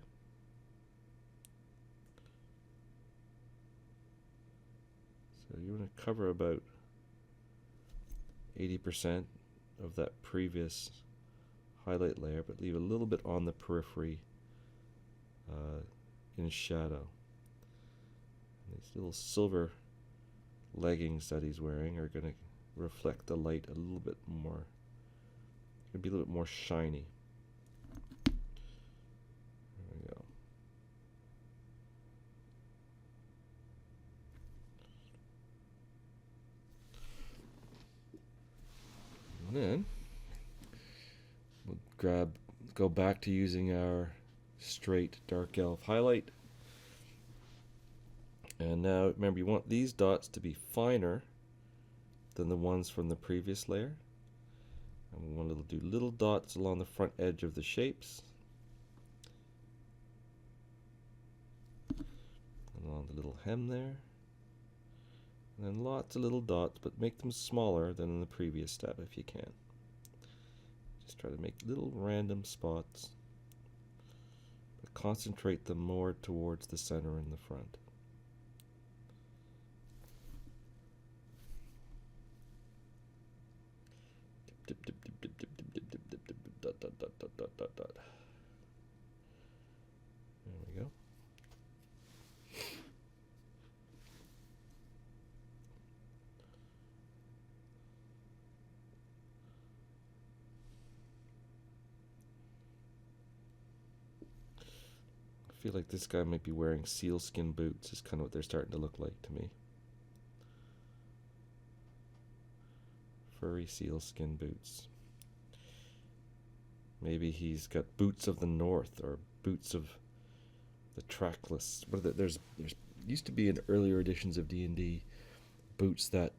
So you want to cover about 80% of that previous highlight layer, but leave a little bit on the periphery in shadow. And these little silver leggings that he's wearing are going to reflect the light a little bit more. It's going to be a little bit more shiny. There we go. And then we'll go back to using our straight dark elf highlight. And now remember, you want these dots to be finer than the ones from the previous layer. And we want to do little dots along the front edge of the shapes. And along the little hem there. And then lots of little dots, but make them smaller than in the previous step if you can. Just try to make little random spots, but concentrate them more towards the center and the front. Dip, dip, dip, dip, dip, dip, dip, dip, dip, dip, dip, dot, dot, dot, dot, dot, dot, dot. There we go. I feel like this guy might be wearing sealskin boots, is kind of what they're starting to look like to me. Furry sealskin boots. Maybe he's got boots of the north or boots of the trackless. There's used to be in earlier editions of D&D boots that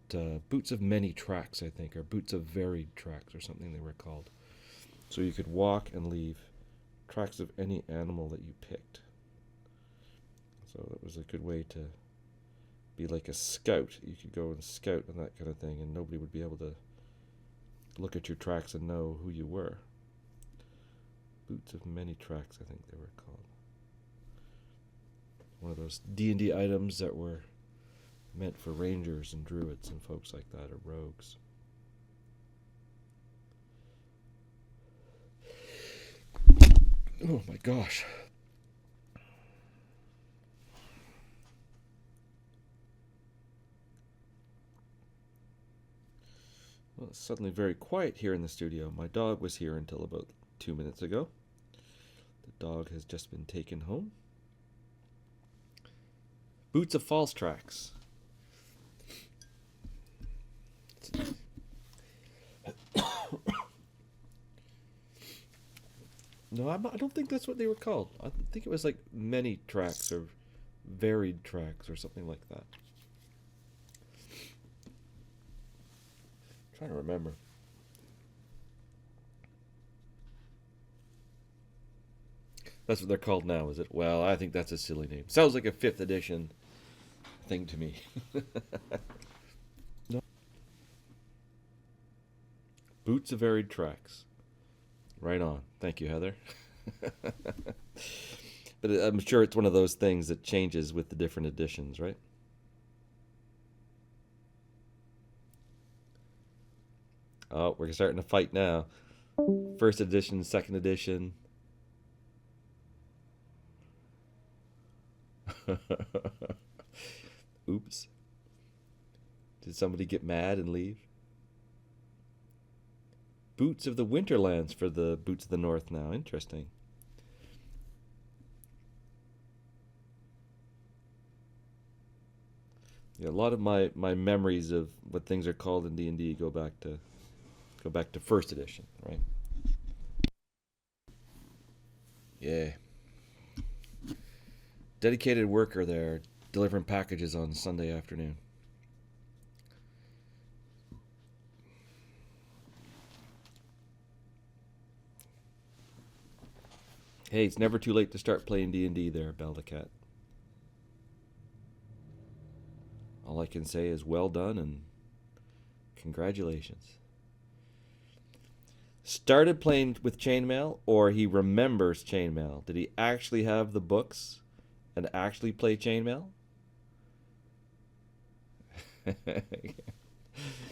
boots of many tracks, I think, or boots of varied tracks or something they were called. So you could walk and leave tracks of any animal that you picked. So that was a good way to be like a scout. You could go and scout and that kind of thing, and nobody would be able to look at your tracks and know who you were. Boots of many tracks, I think they were called. One of those D&D items that were meant for rangers and druids and folks like that, or rogues. Oh my gosh. Well, it's suddenly very quiet here in the studio. My dog was here until about 2 minutes ago. The dog has just been taken home. Boots of false tracks. No, I don't think that's what they were called. I think it was like many tracks or varied tracks or something like that. I'm trying to remember. That's what they're called now, is it? Well, I think that's a silly name. Sounds like a 5th edition thing to me. No. Boots of varied tracks. Right on. Thank you, Heather. But I'm sure it's one of those things that changes with the different editions, right? Oh, we're starting to fight now. 1st edition, 2nd edition. Oops. Did somebody get mad and leave? Boots of the Winterlands for the Boots of the North now. Interesting. Yeah, a lot of my memories of what things are called in D&D go back to first edition, right? Yeah. Dedicated worker there delivering packages on Sunday afternoon. Hey, it's never too late to start playing D&D there, Bell the Cat. All I can say is well done and congratulations. Started playing with chainmail, or he remembers chainmail? Did he actually have the books and actually play chainmail?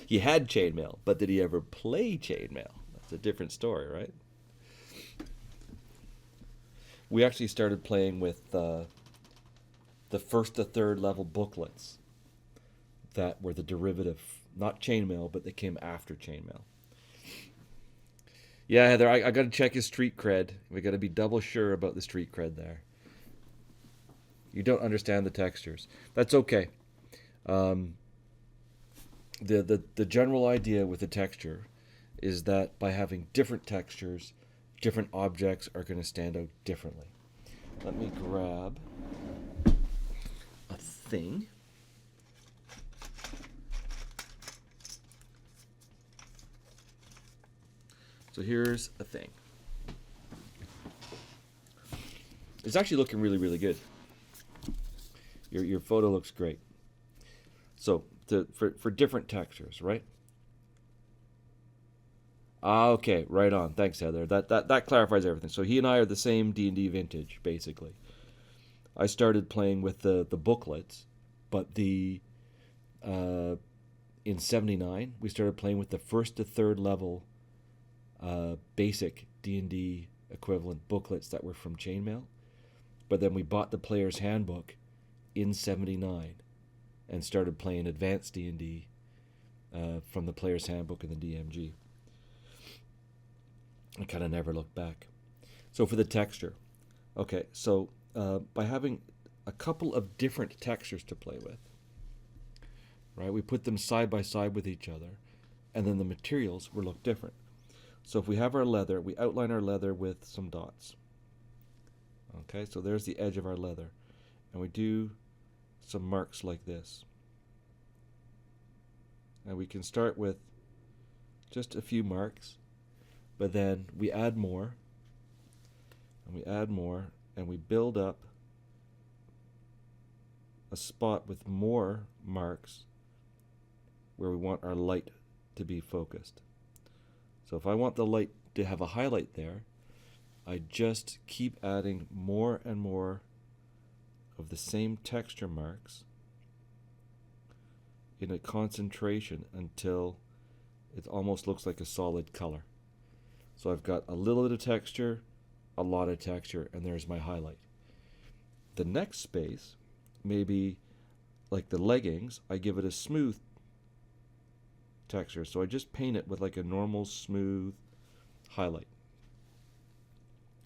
He had chainmail, but did he ever play chainmail? That's a different story, right? We actually started playing with the first to third level booklets that were the derivative, not chainmail, but they came after chainmail. Yeah, Heather, I got to check his street cred. We got to be double sure about the street cred there. You don't understand the textures. That's okay. Um, the general idea with the texture is that by having different textures, different objects are going to stand out differently. Let me grab a thing. So here's a thing. It's actually looking really, really good. Your photo looks great. So for different textures, right? Okay, right on. Thanks, Heather. That clarifies everything. So he and I are the same D&D vintage, basically. I started playing with the booklets, but in '79 we started playing with the first to third level basic D&D equivalent booklets that were from Chainmail. But then we bought the player's handbook in '79 and started playing advanced D&D from the player's handbook and the DMG. I kind of never looked back. So for the texture, okay, so by having a couple of different textures to play with, right, we put them side by side with each other, and then the materials will look different. So if we have our leather, we outline our leather with some dots. Okay, so there's the edge of our leather, and we do some marks like this. And we can start with just a few marks, but then we add more, and we add more, and we build up a spot with more marks where we want our light to be focused. So if I want the light to have a highlight there, I just keep adding more and more of the same texture marks in a concentration until it almost looks like a solid color. So I've got a little bit of texture, a lot of texture, and there's my highlight. The next space, maybe like the leggings, I give it a smooth texture. So I just paint it with like a normal smooth highlight.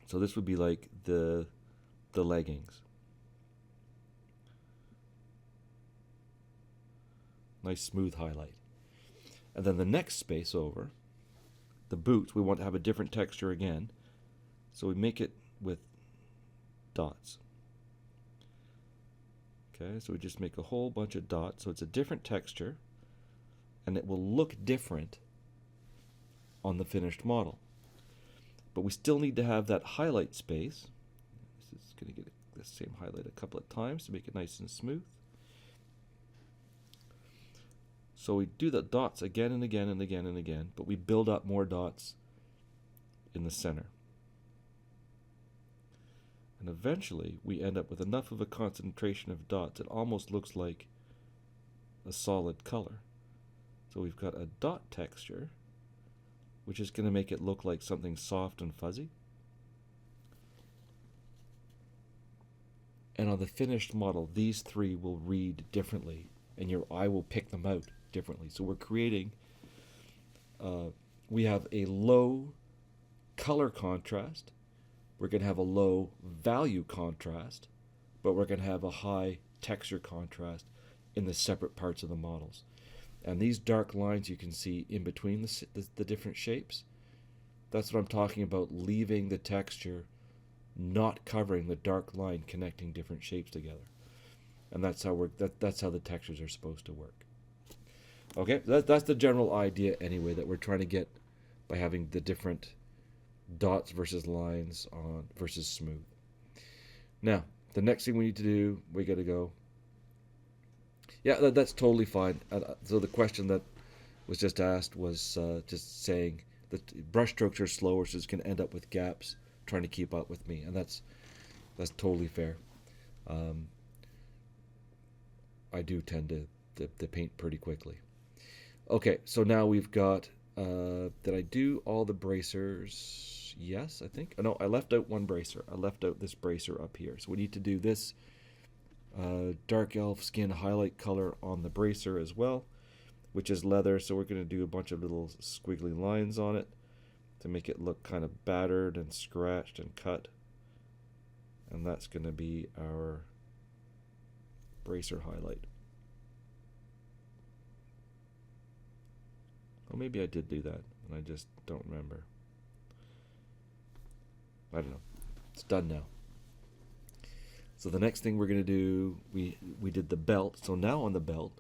So this would be like the leggings. Nice smooth highlight. And then the next space over, the boots, we want to have a different texture again. So we make it with dots. Okay, so we just make a whole bunch of dots. So it's a different texture, and it will look different on the finished model. But we still need to have that highlight space. This is going to get the same highlight a couple of times to make it nice and smooth. So we do the dots again and again and again and again, but we build up more dots in the center. And eventually we end up with enough of a concentration of dots it almost looks like a solid color. So we've got a dot texture, which is going to make it look like something soft and fuzzy. And on the finished model, these three will read differently, and your eye will pick them out differently. So we're creating, we have a low color contrast, we're going to have a low value contrast, but we're going to have a high texture contrast in the separate parts of the models. And these dark lines you can see in between the different shapes, that's what I'm talking about, leaving the texture not covering the dark line connecting different shapes together. And that's how that's how the textures are supposed to work. Okay, that's the general idea anyway that we're trying to get by having the different dots versus lines on versus smooth. Now, the next thing we need to do, we got to go. Yeah, that's totally fine. So the question that was just asked was just saying that brush strokes are slower, so it's going to end up with gaps trying to keep up with me, and that's totally fair. I do tend to paint pretty quickly. Okay, so now we've got, did I do all the bracers? Yes, I think. Oh, no, I left out one bracer. I left out this bracer up here. So we need to do this dark elf skin highlight color on the bracer as well, which is leather. So we're going to do a bunch of little squiggly lines on it to make it look kind of battered and scratched and cut. And that's going to be our bracer highlight. Or maybe I did do that, and I just don't remember. I don't know. It's done now. So the next thing we're going to do, we did the belt. So now on the belt,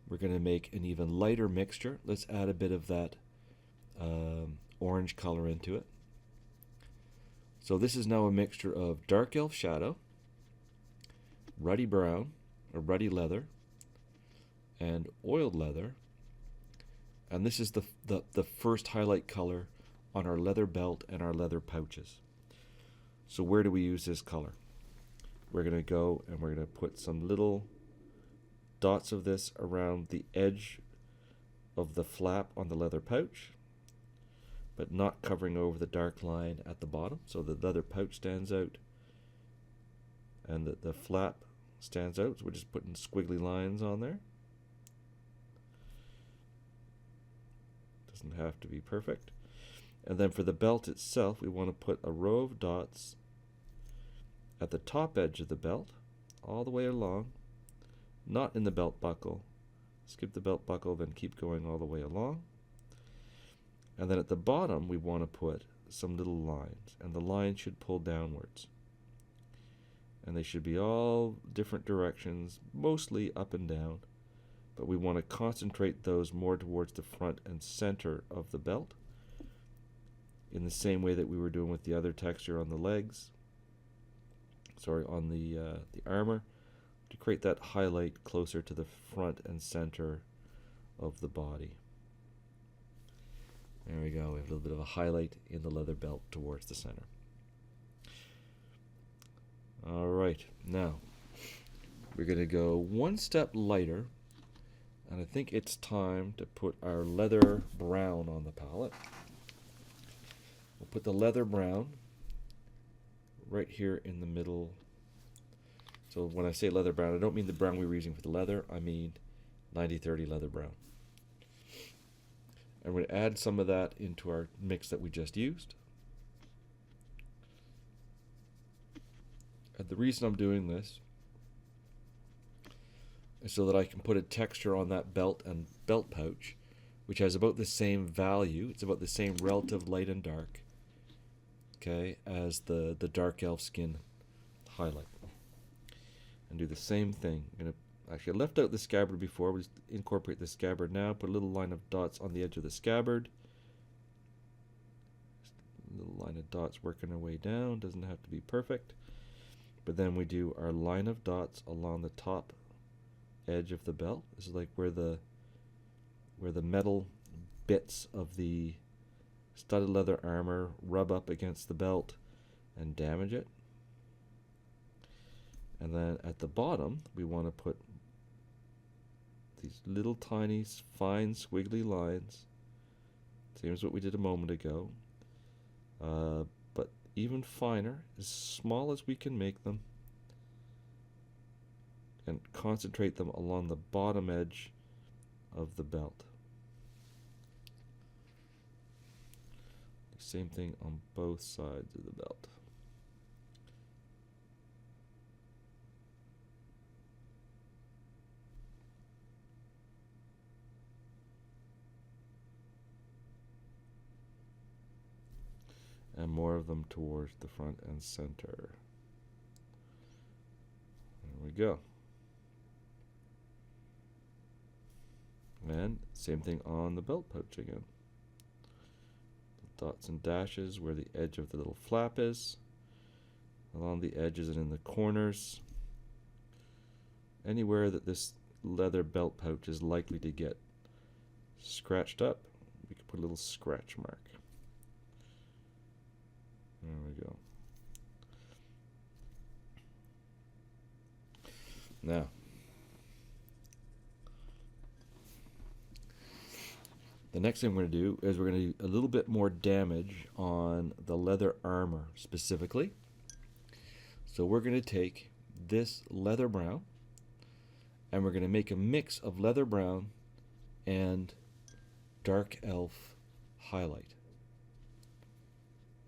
we're going to make an even lighter mixture. Let's add a bit of that orange color into it. So this is now a mixture of dark elf shadow, ruddy brown, or ruddy leather, and oiled leather. And this is the first highlight color on our leather belt and our leather pouches. So where do we use this color? We're going to go and we're going to put some little dots of this around the edge of the flap on the leather pouch, but not covering over the dark line at the bottom. So the leather pouch stands out and the flap stands out. So we're just putting squiggly lines on there. Doesn't have to be perfect. And then for the belt itself, we want to put a row of dots at the top edge of the belt, all the way along, not in the belt buckle. Skip the belt buckle, then keep going all the way along. And then at the bottom, we want to put some little lines, and the lines should pull downwards. And they should be all different directions, mostly up and down, but we want to concentrate those more towards the front and center of the belt, in the same way that we were doing with the other texture on the legs, on the armor, to create that highlight closer to the front and center of the body. There we go. We have a little bit of a highlight in the leather belt towards the center. All right, now we're going to go one step lighter, and I think it's time to put our leather brown on the palette. We'll put the leather brown right here in the middle. So when I say leather brown, I don't mean the brown we were using for the leather. I mean 90-30 leather brown. And we're going to add some of that into our mix that we just used. And the reason I'm doing this is so that I can put a texture on that belt and belt pouch, which has about the same value. It's about the same relative light and dark, okay, as the dark elf skin highlight. And do the same thing. I'm going to actually, I left out the scabbard before. We'll just incorporate the scabbard now. Put a little line of dots on the edge of the scabbard. A little line of dots working our way down. Doesn't have to be perfect. But then we do our line of dots along the top edge of the belt. This is like where the metal bits of the studded leather armor rub up against the belt and damage it. And then at the bottom, we want to put these little tiny, fine, squiggly lines, same as what we did a moment ago, but even finer, as small as we can make them, and concentrate them along the bottom edge of the belt. Same thing on both sides of the belt. and more of them towards the front and center. There we go. And same thing on the belt pouch again. Dots and dashes where the edge of the little flap is, along the edges and in the corners. Anywhere that this leather belt pouch is likely to get scratched up, we can put a little scratch mark. There we go. Now, the next thing we're going to do is we're going to do a little bit more damage on the leather armor specifically. So we're going to take this leather brown and we're going to make a mix of leather brown and dark elf highlight.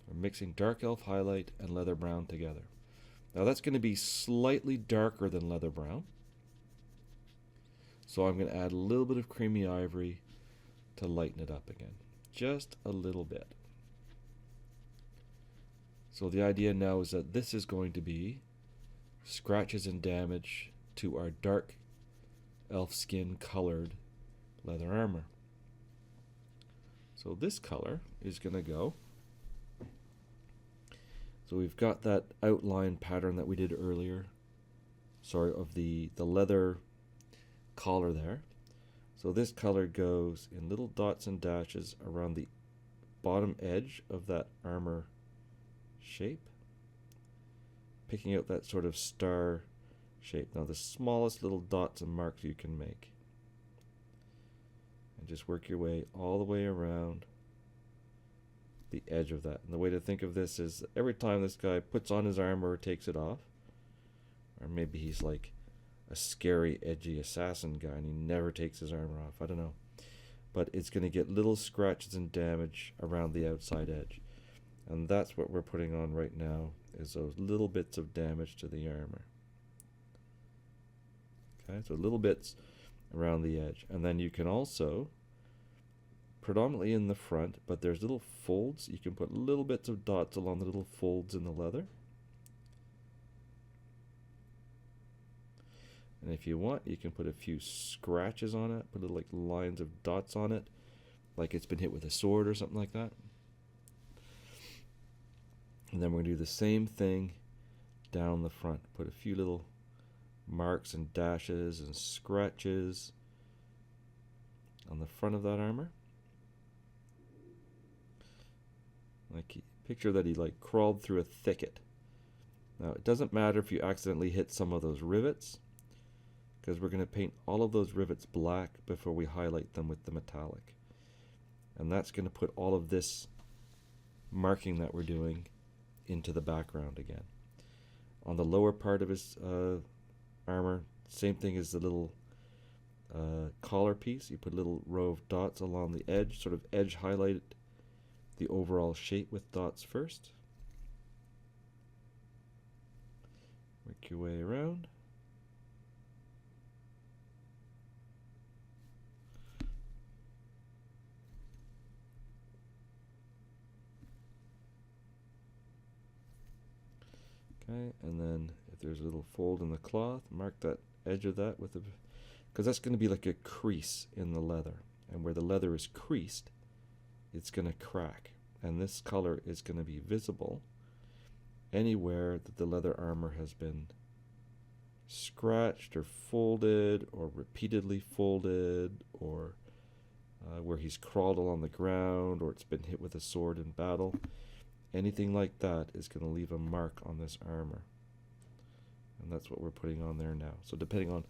We're mixing dark elf highlight and leather brown together. Now that's going to be slightly darker than leather brown. So I'm going to add a little bit of creamy ivory to lighten it up again. Just a little bit. So the idea now is that this is going to be scratches and damage to our dark elf skin colored leather armor. So this color is going to go. So we've got that outline pattern that we did earlier. Sorry, of the leather collar there. So this color goes in little dots and dashes around the bottom edge of that armor shape, picking out that sort of star shape. Now the smallest little dots and marks you can make. And just work your way all the way around the edge of that. And the way to think of this is every time this guy puts on his armor or takes it off, or maybe he's like a scary, edgy assassin guy and he never takes his armor off, I don't know. But it's going to get little scratches and damage around the outside edge. And that's what we're putting on right now, is those little bits of damage to the armor. Okay, so little bits around the edge. And then you can also, predominantly in the front, but there's little folds. You can put little bits of dots along the little folds in the leather. And if you want, you can put a few scratches on it, put little like lines of dots on it, like it's been hit with a sword or something like that. And then we're going to do the same thing down the front. Put a few little marks and dashes and scratches on the front of that armor. Like, picture that he like crawled through a thicket. Now it doesn't matter if you accidentally hit some of those rivets, because we're going to paint all of those rivets black before we highlight them with the metallic. And that's going to put all of this marking that we're doing into the background again. On the lower part of his armor, same thing as the little collar piece. You put a little row of dots along the edge, sort of edge highlight the overall shape with dots first. Work your way around. Okay, and then if there's a little fold in the cloth, mark that edge of that with a, because that's going to be like a crease in the leather, and where the leather is creased, it's going to crack, and this color is going to be visible anywhere that the leather armor has been scratched or folded or repeatedly folded, or where he's crawled along the ground, or it's been hit with a sword in battle. Anything like that is going to leave a mark on this armor. And that's what we're putting on there now. So depending on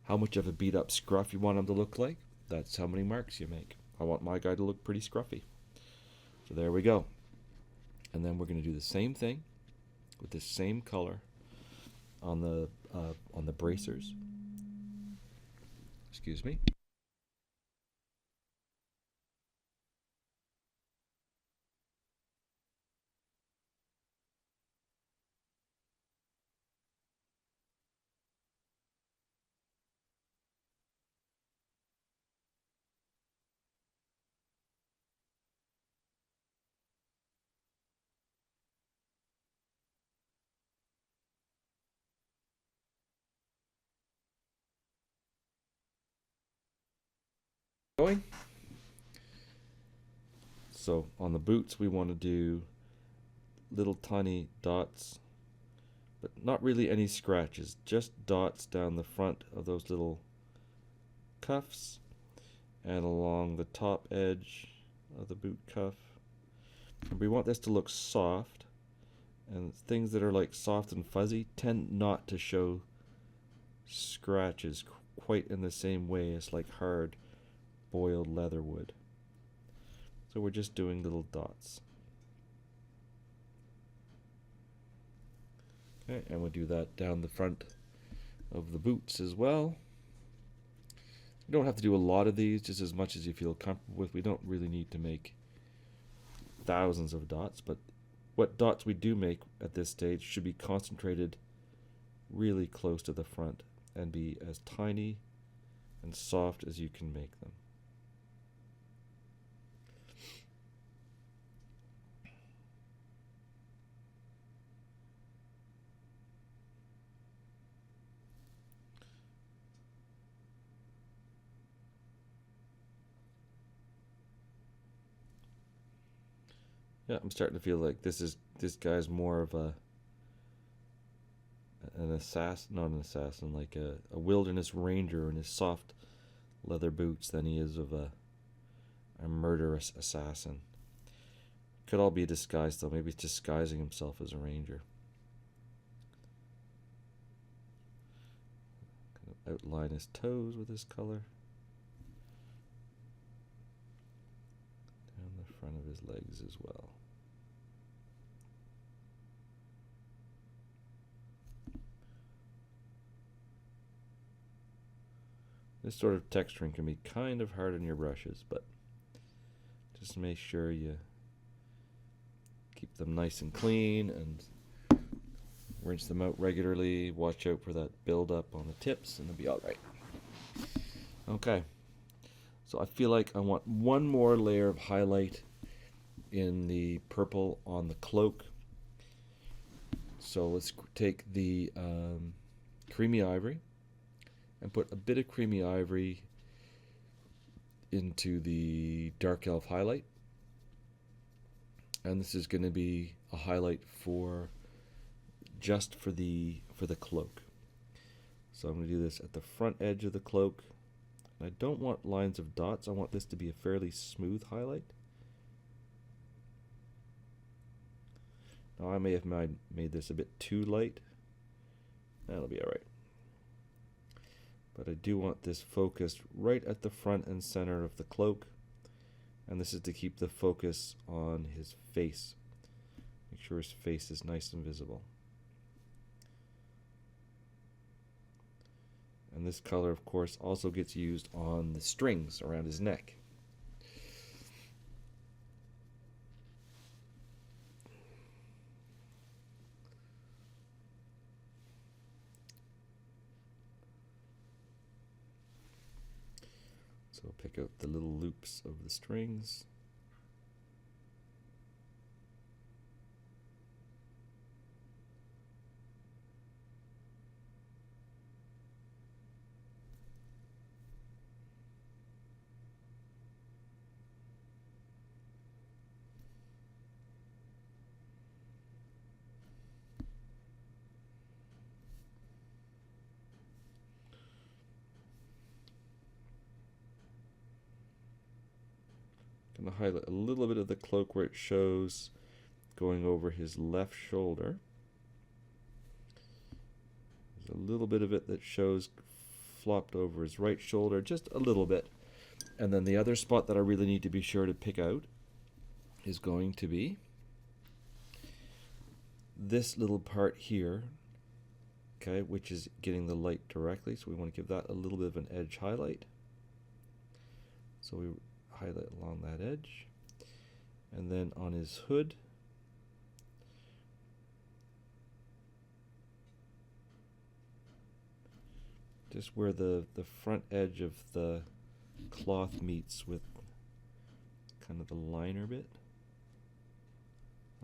how much of a beat up scruff you want him to look like, that's how many marks you make. I want my guy to look pretty scruffy. So there we go. And then we're going to do the same thing with the same color on the bracers. Excuse me. going. So on the boots we want to do little tiny dots, but not really any scratches, just dots down the front of those little cuffs and along the top edge of the boot cuff. And we want this to look soft, and things that are like soft and fuzzy tend not to show scratches quite in the same way as like hard boiled leather would. So we're just doing little dots. Okay, and we'll do that down the front of the boots as well. You don't have to do a lot of these, just as much as you feel comfortable with. We don't really need to make thousands of dots, but what dots we do make at this stage should be concentrated really close to the front and be as tiny and soft as you can make them. Yeah, I'm starting to feel like this guy's more of an assassin, not an assassin, like a wilderness ranger in his soft leather boots than he is of a murderous assassin. Could all be a disguise though. Maybe he's disguising himself as a ranger. Kind of outline his toes with this color. Down the front of his legs as well. This sort of texturing can be kind of hard on your brushes, but just make sure you keep them nice and clean and rinse them out regularly. Watch out for that buildup on the tips and they'll be alright. Okay, so I feel like I want one more layer of highlight in the purple on the cloak. So let's take the creamy ivory and put a bit of creamy ivory into the dark elf highlight. And this is going to be a highlight for just for the cloak. So I'm going to do this at the front edge of the cloak. And I don't want lines of dots. I want this to be a fairly smooth highlight. Now I may have made this a bit too light. That'll be alright. But I do want this focused right at the front and center of the cloak. And this is to keep the focus on his face. Make sure his face is nice and visible. And this color, of course, also gets used on the strings around his neck. So pick out the little loops of the strings. Going to highlight a little bit of the cloak where it shows going over his left shoulder. There's a little bit of it that shows flopped over his right shoulder, just a little bit. And then the other spot that I really need to be sure to pick out is going to be this little part here, okay, which is getting the light directly. So we want to give that a little bit of an edge highlight. So we highlight along that edge, and then on his hood just where the front edge of the cloth meets with kind of the liner bit,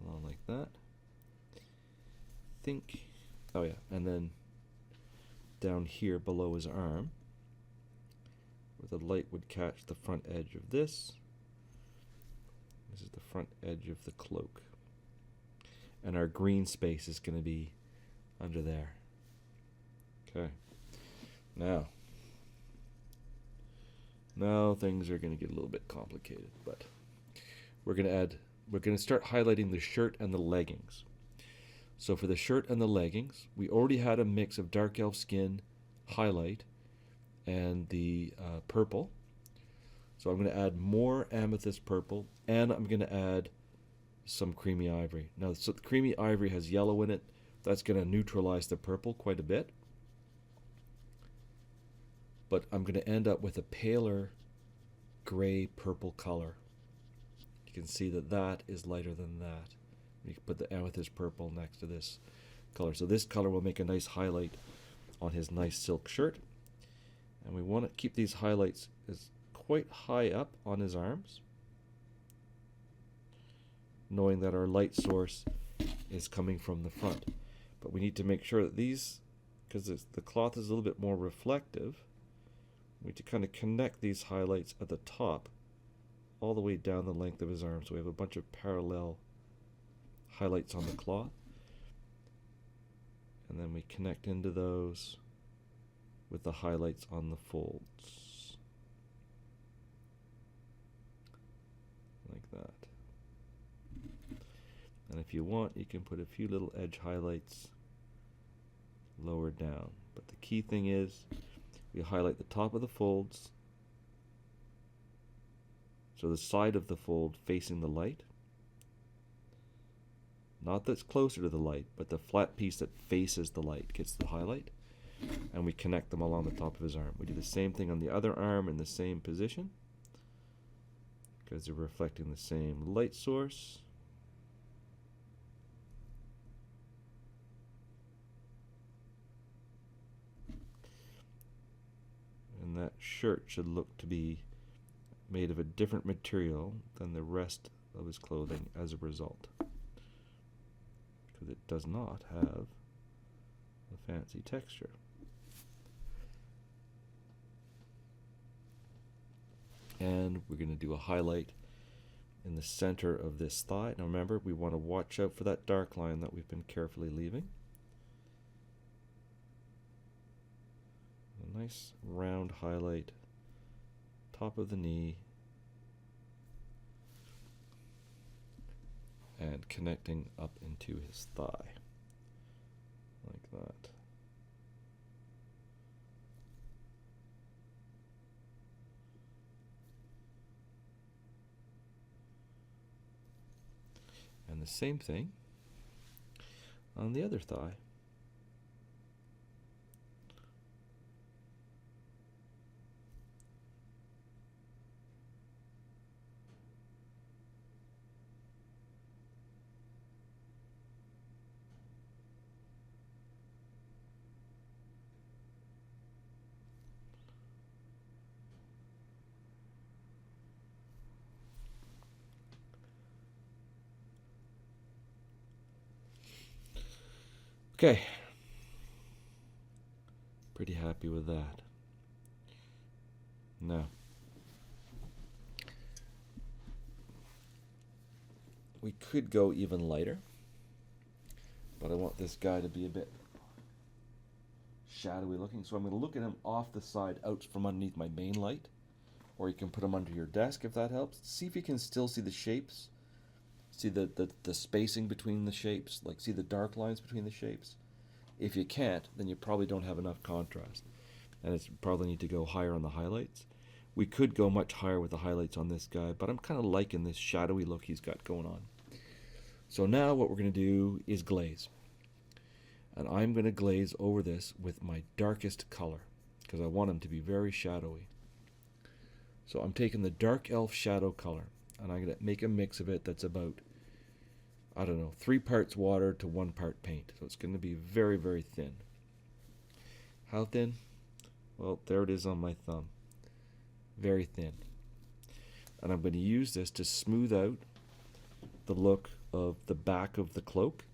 along like that. Oh yeah, and then down here below his arm where the light would catch the front edge of this. This is the front edge of the cloak. And our green space is going to be under there. Okay. Now things are going to get a little bit complicated, but we're going to start highlighting the shirt and the leggings. So for the shirt and the leggings, we already had a mix of dark elf skin highlight and the purple. So I'm going to add more amethyst purple, and I'm going to add some creamy ivory. Now, so the creamy ivory has yellow in it. That's going to neutralize the purple quite a bit. But I'm going to end up with a paler gray purple color. You can see that that is lighter than that. You can put the amethyst purple next to this color. So this color will make a nice highlight on his nice silk shirt. And we want to keep these highlights as quite high up on his arms, knowing that our light source is coming from the front. But we need to make sure that these, because the cloth is a little bit more reflective, we need to kind of connect these highlights at the top all the way down the length of his arm. So we have a bunch of parallel highlights on the cloth. And then we connect into those with the highlights on the folds. Like that. And if you want, you can put a few little edge highlights lower down. But the key thing is, we highlight the top of the folds, so the side of the fold facing the light. Not that's closer to the light, but the flat piece that faces the light gets the highlight. And we connect them along the top of his arm. We do the same thing on the other arm in the same position, because they're reflecting the same light source. And that shirt should look to be made of a different material than the rest of his clothing as a result, because it does not have a fancy texture. And we're going to do a highlight in the center of this thigh. Now remember, we want to watch out for that dark line that we've been carefully leaving. A nice round highlight, top of the knee, and connecting up into his thigh, like that. And the same thing on the other thigh. Okay, pretty happy with that. Now, we could go even lighter, but I want this guy to be a bit shadowy looking, so I'm going to look at him off the side, out from underneath my main light, or you can put him under your desk if that helps. See if you can still see the shapes. See the spacing between the shapes, like see the dark lines between the shapes. If you can't, then you probably don't have enough contrast, and it's probably need to go higher on the highlights. We could go much higher with the highlights on this guy, but I'm kind of liking this shadowy look he's got going on. So now what we're going to do is glaze, and I'm going to glaze over this with my darkest color, because I want him to be very shadowy. So I'm taking the dark elf shadow color, and I'm going to make a mix of it that's about, I don't know, 3 parts water to 1 part paint. So it's going to be very, very thin. How thin? Well, there it is on my thumb. Very thin. And I'm going to use this to smooth out the look of the back of the cloak.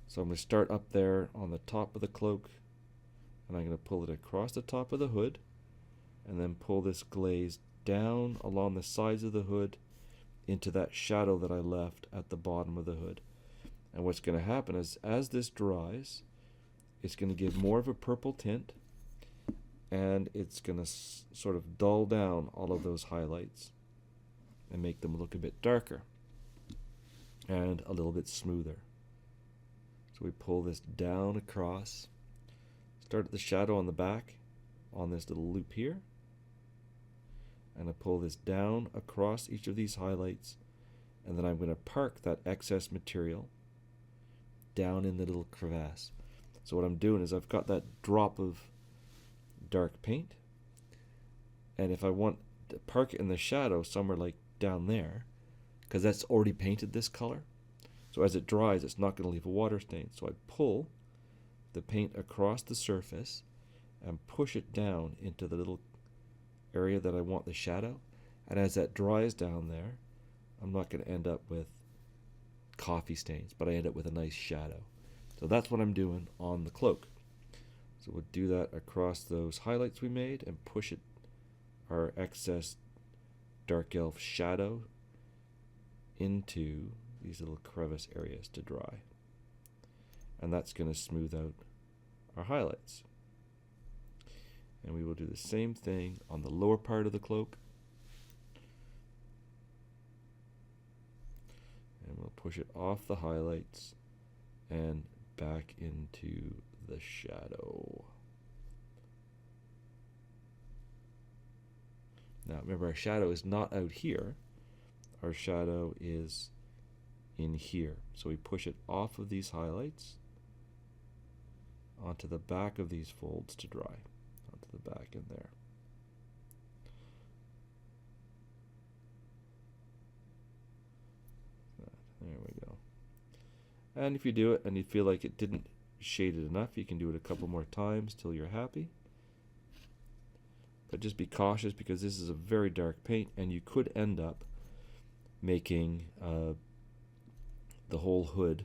So I'm going to start up there on the top of the cloak, and I'm going to pull it across the top of the hood, and then pull this glaze down along the sides of the hood into that shadow that I left at the bottom of the hood. And what's going to happen is, as this dries, it's going to give more of a purple tint, and it's going to sort of dull down all of those highlights and make them look a bit darker and a little bit smoother. So we pull this down across, start at the shadow on the back on this little loop here, and I pull this down across each of these highlights, and then I'm going to park that excess material down in the little crevasse. So what I'm doing is I've got that drop of dark paint, and if I want to park it in the shadow somewhere like down there, because that's already painted this color, so as it dries it's not going to leave a water stain. So I pull the paint across the surface and push it down into the little area that I want the shadow, and as that dries down there, I'm not going to end up with coffee stains, but I end up with a nice shadow. So that's what I'm doing on the cloak. So we'll do that across those highlights we made and push it, our excess dark elf shadow, into these little crevice areas to dry. And that's going to smooth out our highlights. And we will do the same thing on the lower part of the cloak. And we'll push it off the highlights and back into the shadow. Now remember, our shadow is not out here. Our shadow is in here. So we push it off of these highlights onto the back of these folds to dry. Onto the back in there. There we go. And if you do it and you feel like it didn't shade it enough, you can do it a couple more times till you're happy. But just be cautious, because this is a very dark paint and you could end up making the whole hood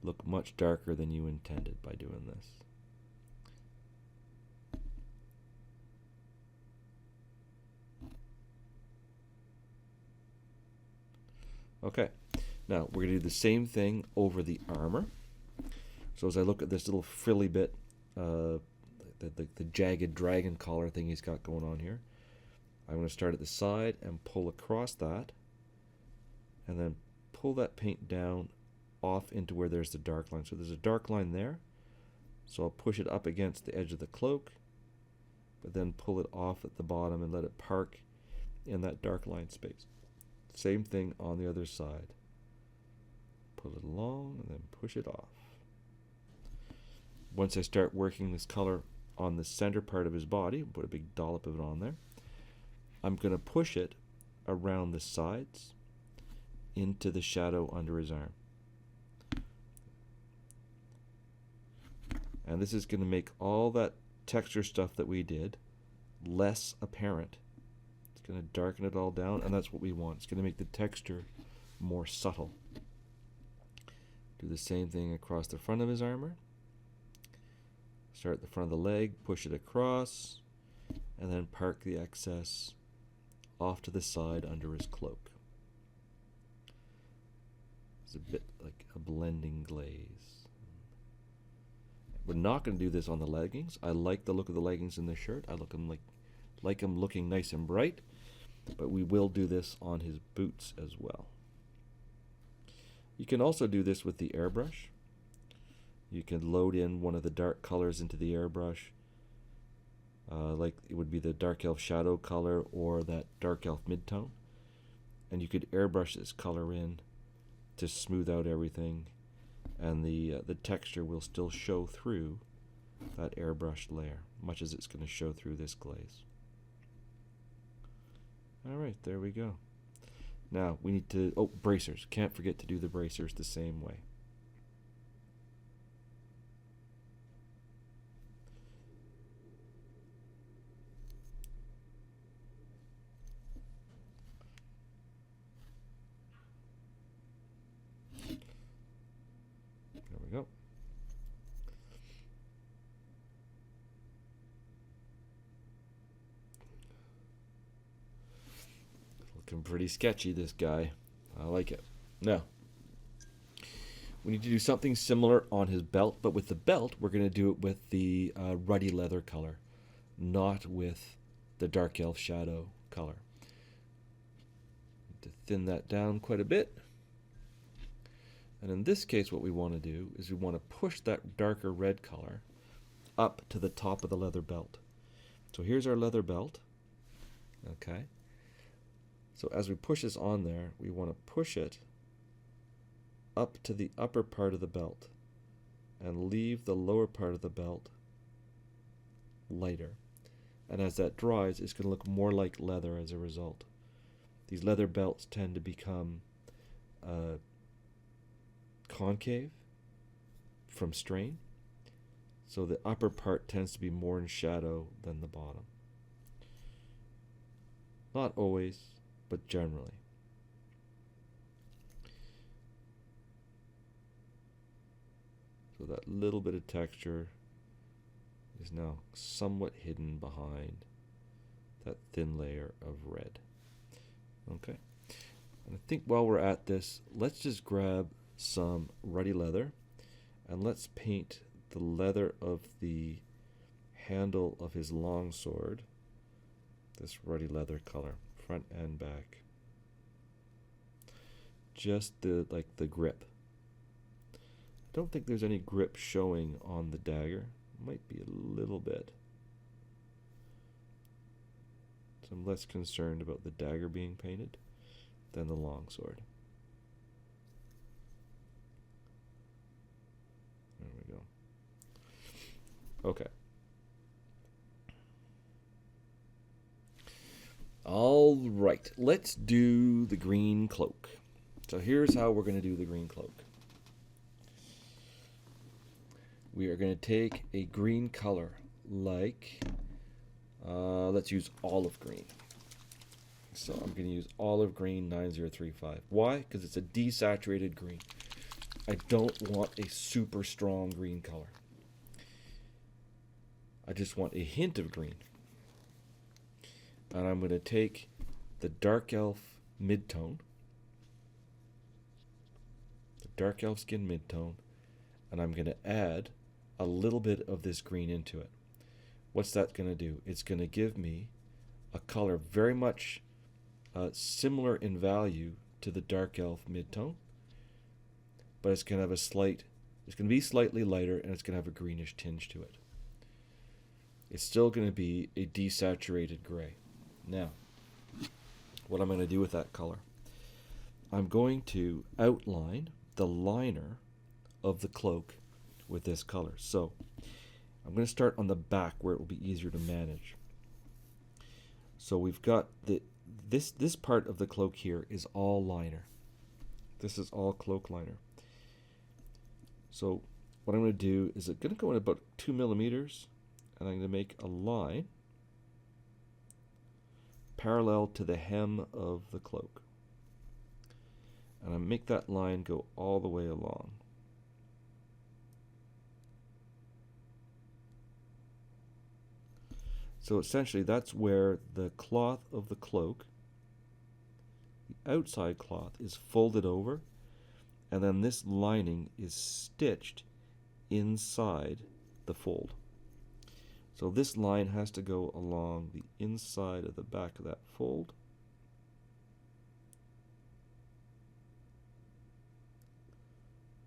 look much darker than you intended by doing this. Okay, now we're going to do the same thing over the armor. So as I look at this little frilly bit, the jagged dragon collar thing he's got going on here, I'm going to start at the side and pull across that, and then pull that paint down off into where there's the dark line. So there's a dark line there, so I'll push it up against the edge of the cloak, but then pull it off at the bottom and let it park in that dark line space. Same thing on the other side. Pull it along and then push it off. Once I start working this color on the center part of his body, put a big dollop of it on there, I'm going to push it around the sides into the shadow under his arm. And this is going to make all that texture stuff that we did less apparent. It's going to darken it all down, and that's what we want. It's going to make the texture more subtle. Do the same thing across the front of his armor. Start at the front of the leg, push it across, and then park the excess off to the side under his cloak. It's a bit like a blending glaze. We're not going to do this on the leggings. I like the look of the leggings in the shirt. I like him looking nice and bright, but we will do this on his boots as well. You can also do this with the airbrush. You can load in one of the dark colors into the airbrush, like it would be the dark elf shadow color or that dark elf midtone, and you could airbrush this color in to smooth out everything, and the texture will still show through that airbrushed layer, much as it's going to show through this glaze. Alright, there we go. Now we need to, bracers. Can't forget to do the bracers the same way. There we go. Looking pretty sketchy, this guy. I like it. Now, we need to do something similar on his belt, but with the belt, we're going to do it with the ruddy leather color, not with the dark elf shadow color. To thin that down quite a bit. And in this case, what we want to do is we want to push that darker red color up to the top of the leather belt. So here's our leather belt. Okay. So as we push this on there, we want to push it up to the upper part of the belt and leave the lower part of the belt lighter. And as that dries, it's going to look more like leather as a result. These leather belts tend to become concave from strain, so the upper part tends to be more in shadow than the bottom. Not always, but generally. So that little bit of texture is now somewhat hidden behind that thin layer of red. Okay, and I think while we're at this, let's just grab some ruddy leather and let's paint the leather of the handle of his longsword this ruddy leather color, front and back. Just the grip. I don't think there's any grip showing on the dagger. Might be a little bit. So I'm less concerned about the dagger being painted than the longsword. There we go. Okay. All right, let's do the green cloak. So here's how we're going to do the green cloak. We are going to take a green color like, let's use olive green. So I'm going to use olive green 9035. Why? Because it's a desaturated green. I don't want a super strong green color. I just want a hint of green. And I'm going to take the dark elf mid-tone, the dark elf skin mid-tone, and I'm going to add a little bit of this green into it. What's that going to do? It's going to give me a color very much similar in value to the dark elf mid-tone, but it's going to have it's going to be slightly lighter, and it's going to have a greenish tinge to it. It's still going to be a desaturated gray. Now, what I'm going to do with that color, I'm going to outline the liner of the cloak with this color. So I'm going to start on the back where it will be easier to manage. So we've got this part of the cloak here is all liner. This is all cloak liner. So what I'm going to do is I'm going to go in about 2 millimeters, and I'm going to make a line parallel to the hem of the cloak. And I make that line go all the way along. So essentially that's where the cloth of the cloak, the outside cloth, is folded over, and then this lining is stitched inside the fold. So this line has to go along the inside of the back of that fold.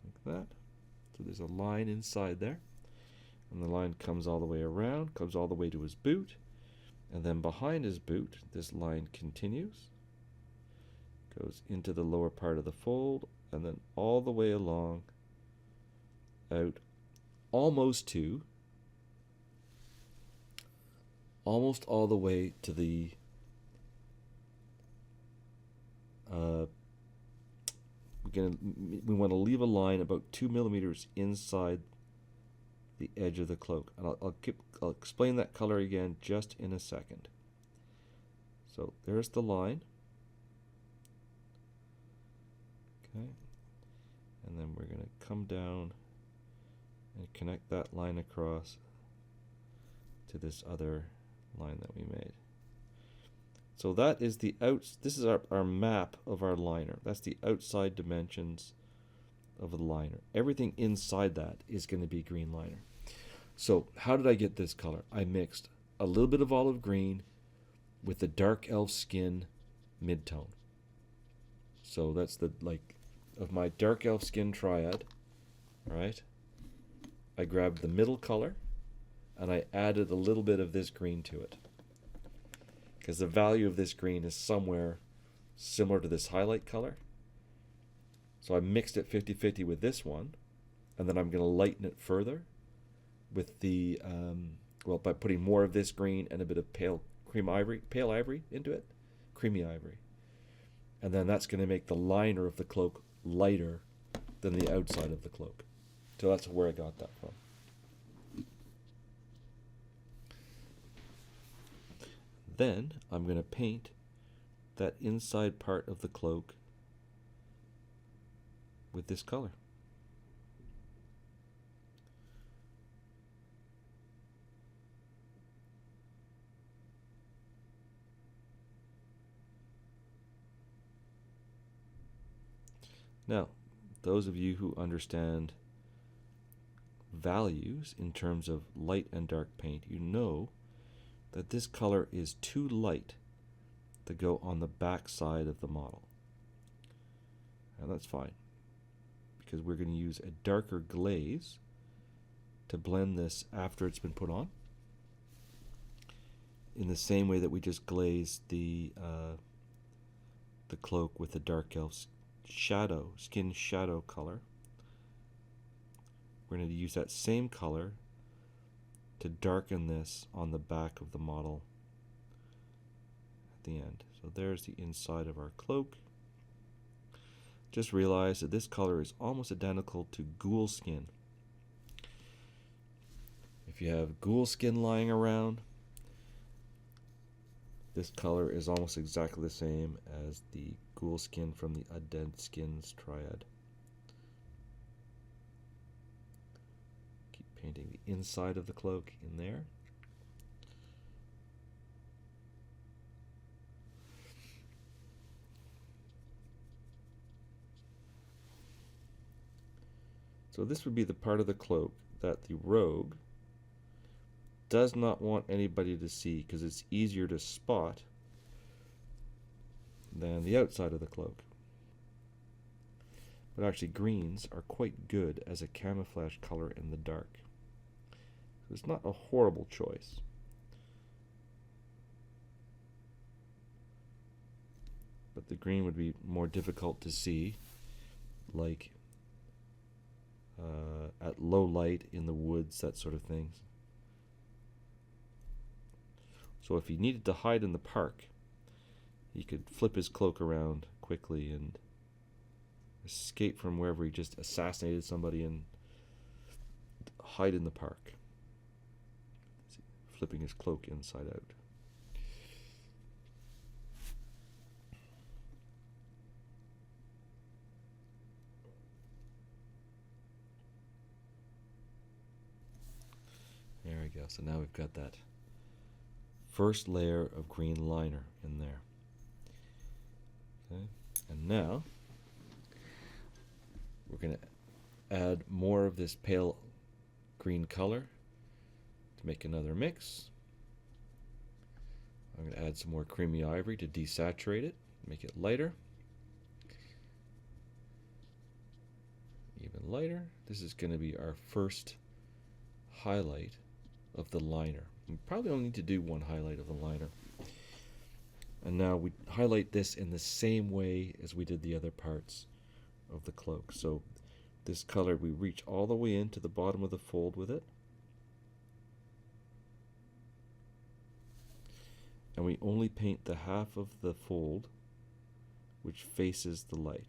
Like that. So there's a line inside there. And the line comes all the way around, comes all the way to his boot. And then behind his boot, this line continues. Goes into the lower part of the fold, and then all the way along, out almost all the way to the we want to leave a line about 2 millimeters inside the edge of the cloak, and I'll explain that color again just in a second. So there's the line, okay, and then we're going to come down and connect that line across to this other line that we made. So that is the this is our map of our liner. That's the outside dimensions of the liner. Everything inside that is going to be green liner. So how did I get this color? I mixed a little bit of olive green with the dark elf skin mid-tone. So that's the, like, of my dark elf skin triad, right? I grabbed the middle color and I added a little bit of this green to it, because the value of this green is somewhere similar to this highlight color. So I mixed it 50-50 with this one, and then I'm going to lighten it further with the, well, by putting more of this green and a bit of pale ivory into it, creamy ivory. And then that's going to make the liner of the cloak lighter than the outside of the cloak. So that's where I got that from. Then I'm going to paint that inside part of the cloak with this color. Now, those of you who understand values in terms of light and dark paint, you know that this color is too light to go on the back side of the model. And that's fine, because we're going to use a darker glaze to blend this after it's been put on, in the same way that we just glazed the cloak with the dark elf skin shadow color. We're going to use that same color to darken this on the back of the model at the end. So there's the inside of our cloak. Just realize that this color is almost identical to ghoul skin. If you have ghoul skin lying around, this color is almost exactly the same as the ghoul skin from the Undead Skins triad. Keep painting the inside of the cloak in there. So this would be the part of the cloak that the rogue does not want anybody to see, because it's easier to spot than the outside of the cloak. But actually greens are quite good as a camouflage color in the dark. So it's not a horrible choice. But the green would be more difficult to see, like at low light in the woods, that sort of thing. So if he needed to hide in the park, he could flip his cloak around quickly and escape from wherever he just assassinated somebody and hide in the park, flipping his cloak inside out. There we go. So now we've got that first layer of green liner in there. Okay, and now we're going to add more of this pale green color to make another mix. I'm going to add some more creamy ivory to desaturate it, make it lighter. Even lighter. This is going to be our first highlight of the liner. We probably only need to do one highlight of the liner. And now we highlight this in the same way as we did the other parts of the cloak. So this color, we reach all the way into the bottom of the fold with it. And we only paint the half of the fold which faces the light.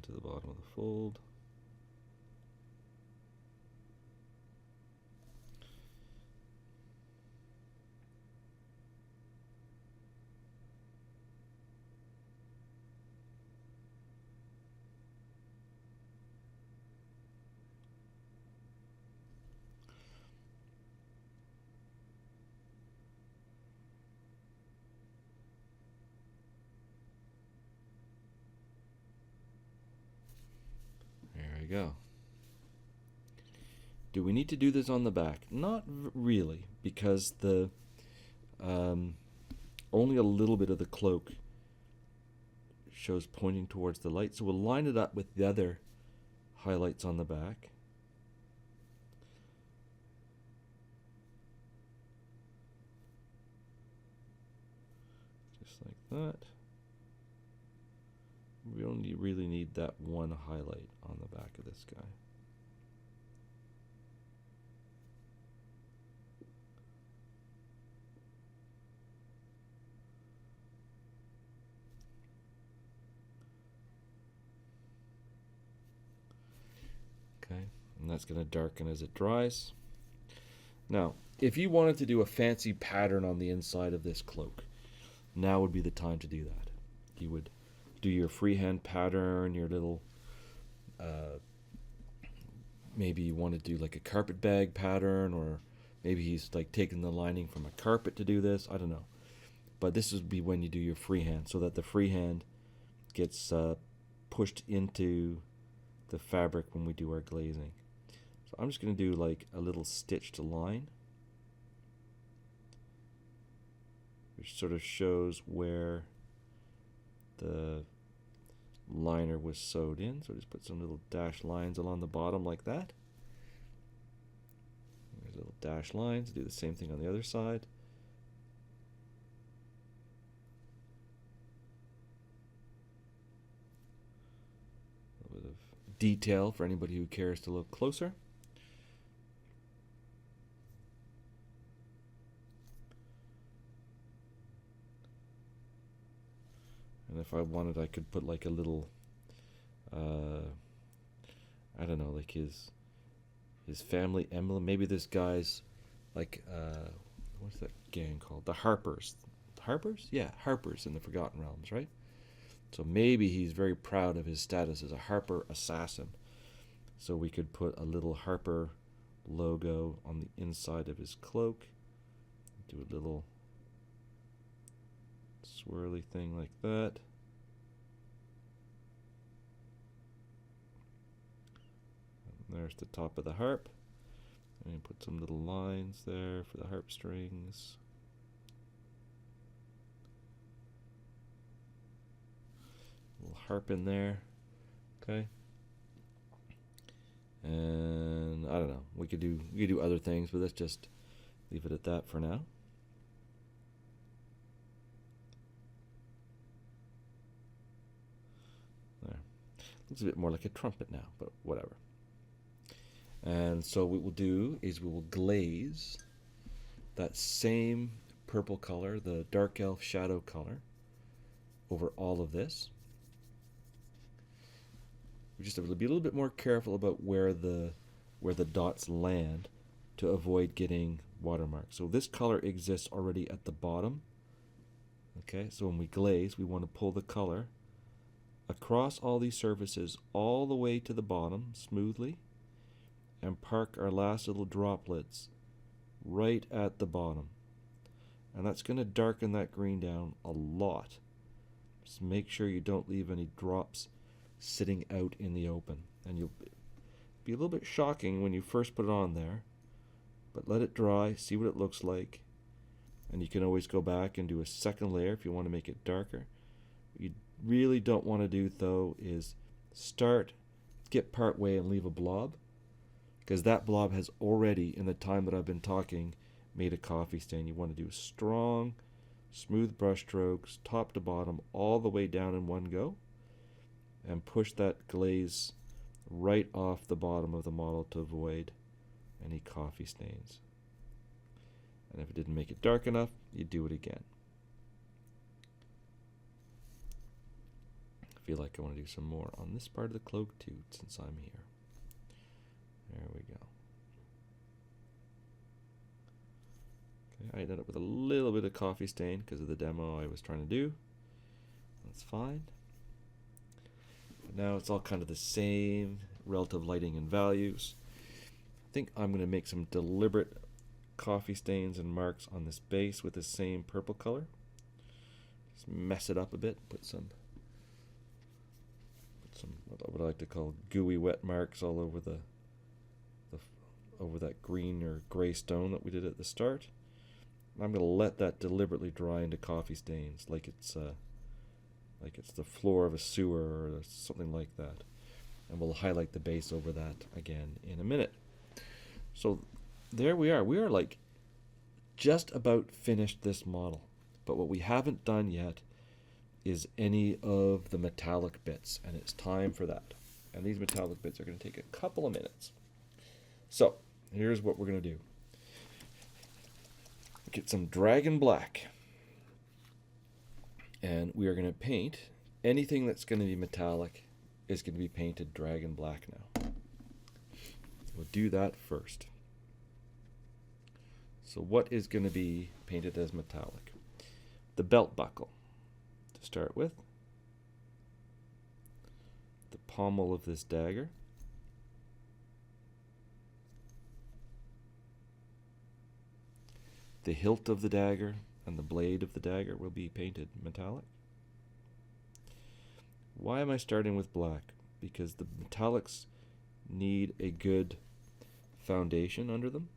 to the bottom of the fold. There we go. Do we need to do this on the back? Not really, because the only a little bit of the cloak shows pointing towards the light, so we'll line it up with the other highlights on the back. Just like that. We only really need that one highlight on the back of this guy. Okay, and that's going to darken as it dries. Now, if you wanted to do a fancy pattern on the inside of this cloak, now would be the time to do that. You would do your freehand pattern, your little, maybe you want to do like a carpet bag pattern, or maybe he's like taking the lining from a carpet to do this, I don't know. But this would be when you do your freehand, so that the freehand gets pushed into the fabric when we do our glazing. So I'm just going to do like a little stitched line, which sort of shows where the liner was sewed in. So just put some little dash lines along the bottom like that. There's little dash lines. Do the same thing on the other side. A little bit of detail for anybody who cares to look closer. And if I wanted, I could put like a little, I don't know, like his family emblem. Maybe this guy's like, what's that gang called? The Harpers. Harpers? Yeah, Harpers in the Forgotten Realms, right? So maybe he's very proud of his status as a Harper assassin. So we could put a little Harper logo on the inside of his cloak. Do a little swirly thing like that. And there's the top of the harp. And put some little lines there for the harp strings. A little harp in there. Okay. And I don't know. We could do other things, but let's just leave it at that for now. There. Looks a bit more like a trumpet now, but whatever. And so what we'll do is we will glaze that same purple color, the dark elf shadow color, over all of this. We just have to be a little bit more careful about where the dots land to avoid getting watermarks. So this color exists already at the bottom. Okay, so when we glaze, we want to pull the color across all these surfaces all the way to the bottom smoothly, and park our last little droplets right at the bottom. And that's going to darken that green down a lot. Just make sure you don't leave any drops sitting out in the open. And you'll be a little bit shocking when you first put it on there, but let it dry, see what it looks like, and you can always go back and do a second layer if you want to make it darker. What you really don't want to do though is get part way and leave a blob, because that blob has already, in the time that I've been talking, made a coffee stain. You want to do strong, smooth brush strokes, top to bottom, all the way down in one go, and push that glaze right off the bottom of the model to avoid any coffee stains. And if it didn't make it dark enough, you do it again. feel like I want to do some more on this part of the cloak too, since I'm here. There we go. Okay, I ended up with a little bit of coffee stain because of the demo I was trying to do. That's fine. But now it's all kind of the same relative lighting and values. I think I'm going to make some deliberate coffee stains and marks on this base with the same purple color. Just mess it up a bit, put some what I like to call gooey wet marks all over over that green or gray stone that we did at the start. I'm going to let that deliberately dry into coffee stains, like it's the floor of a sewer or something like that. And we'll highlight the base over that again in a minute. So there we are. We are like just about finished this model. But what we haven't done yet is any of the metallic bits, and it's time for that. And these metallic bits are going to take a couple of minutes. So here's what we're going to do. Get some dragon black, and we are going to paint anything that's going to be metallic is going to be painted dragon black now. We'll do that first. So what is going to be painted as metallic? The belt buckle to start with, the pommel of this dagger, the hilt of the dagger and the blade of the dagger will be painted metallic. Why am I starting with black? Because the metallics need a good foundation under them.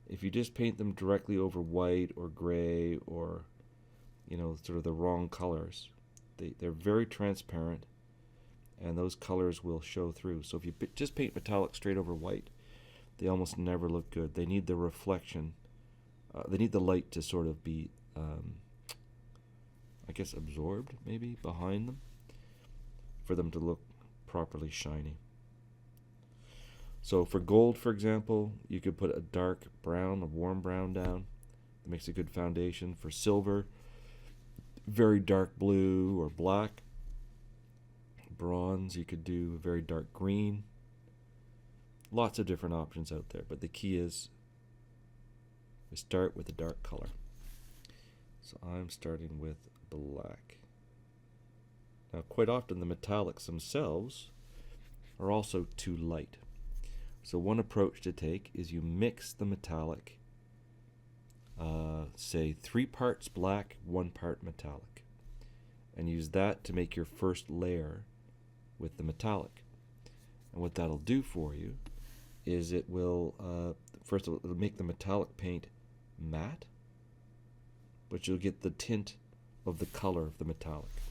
If you just paint them directly over white or gray or, you know, sort of the wrong colors, they're very transparent and those colors will show through. So if you just paint metallic straight over white, they almost never look good. They need the reflection. They need the light to sort of be, I guess, absorbed maybe behind them for them to look properly shiny. So for gold, for example, you could put a dark brown, a warm brown down. It makes a good foundation. For silver, very dark blue or black. Bronze, you could do a very dark green. Lots of different options out there, but the key is we start with a dark color. So I'm starting with black. Now, quite often the metallics themselves are also too light. So one approach to take is you mix the metallic, say 3 parts black, 1 part metallic, and use that to make your first layer with the metallic. And what that'll do for you is it will, first of all, it'll make the metallic paint matte, but you'll get the tint of the color of the metallic.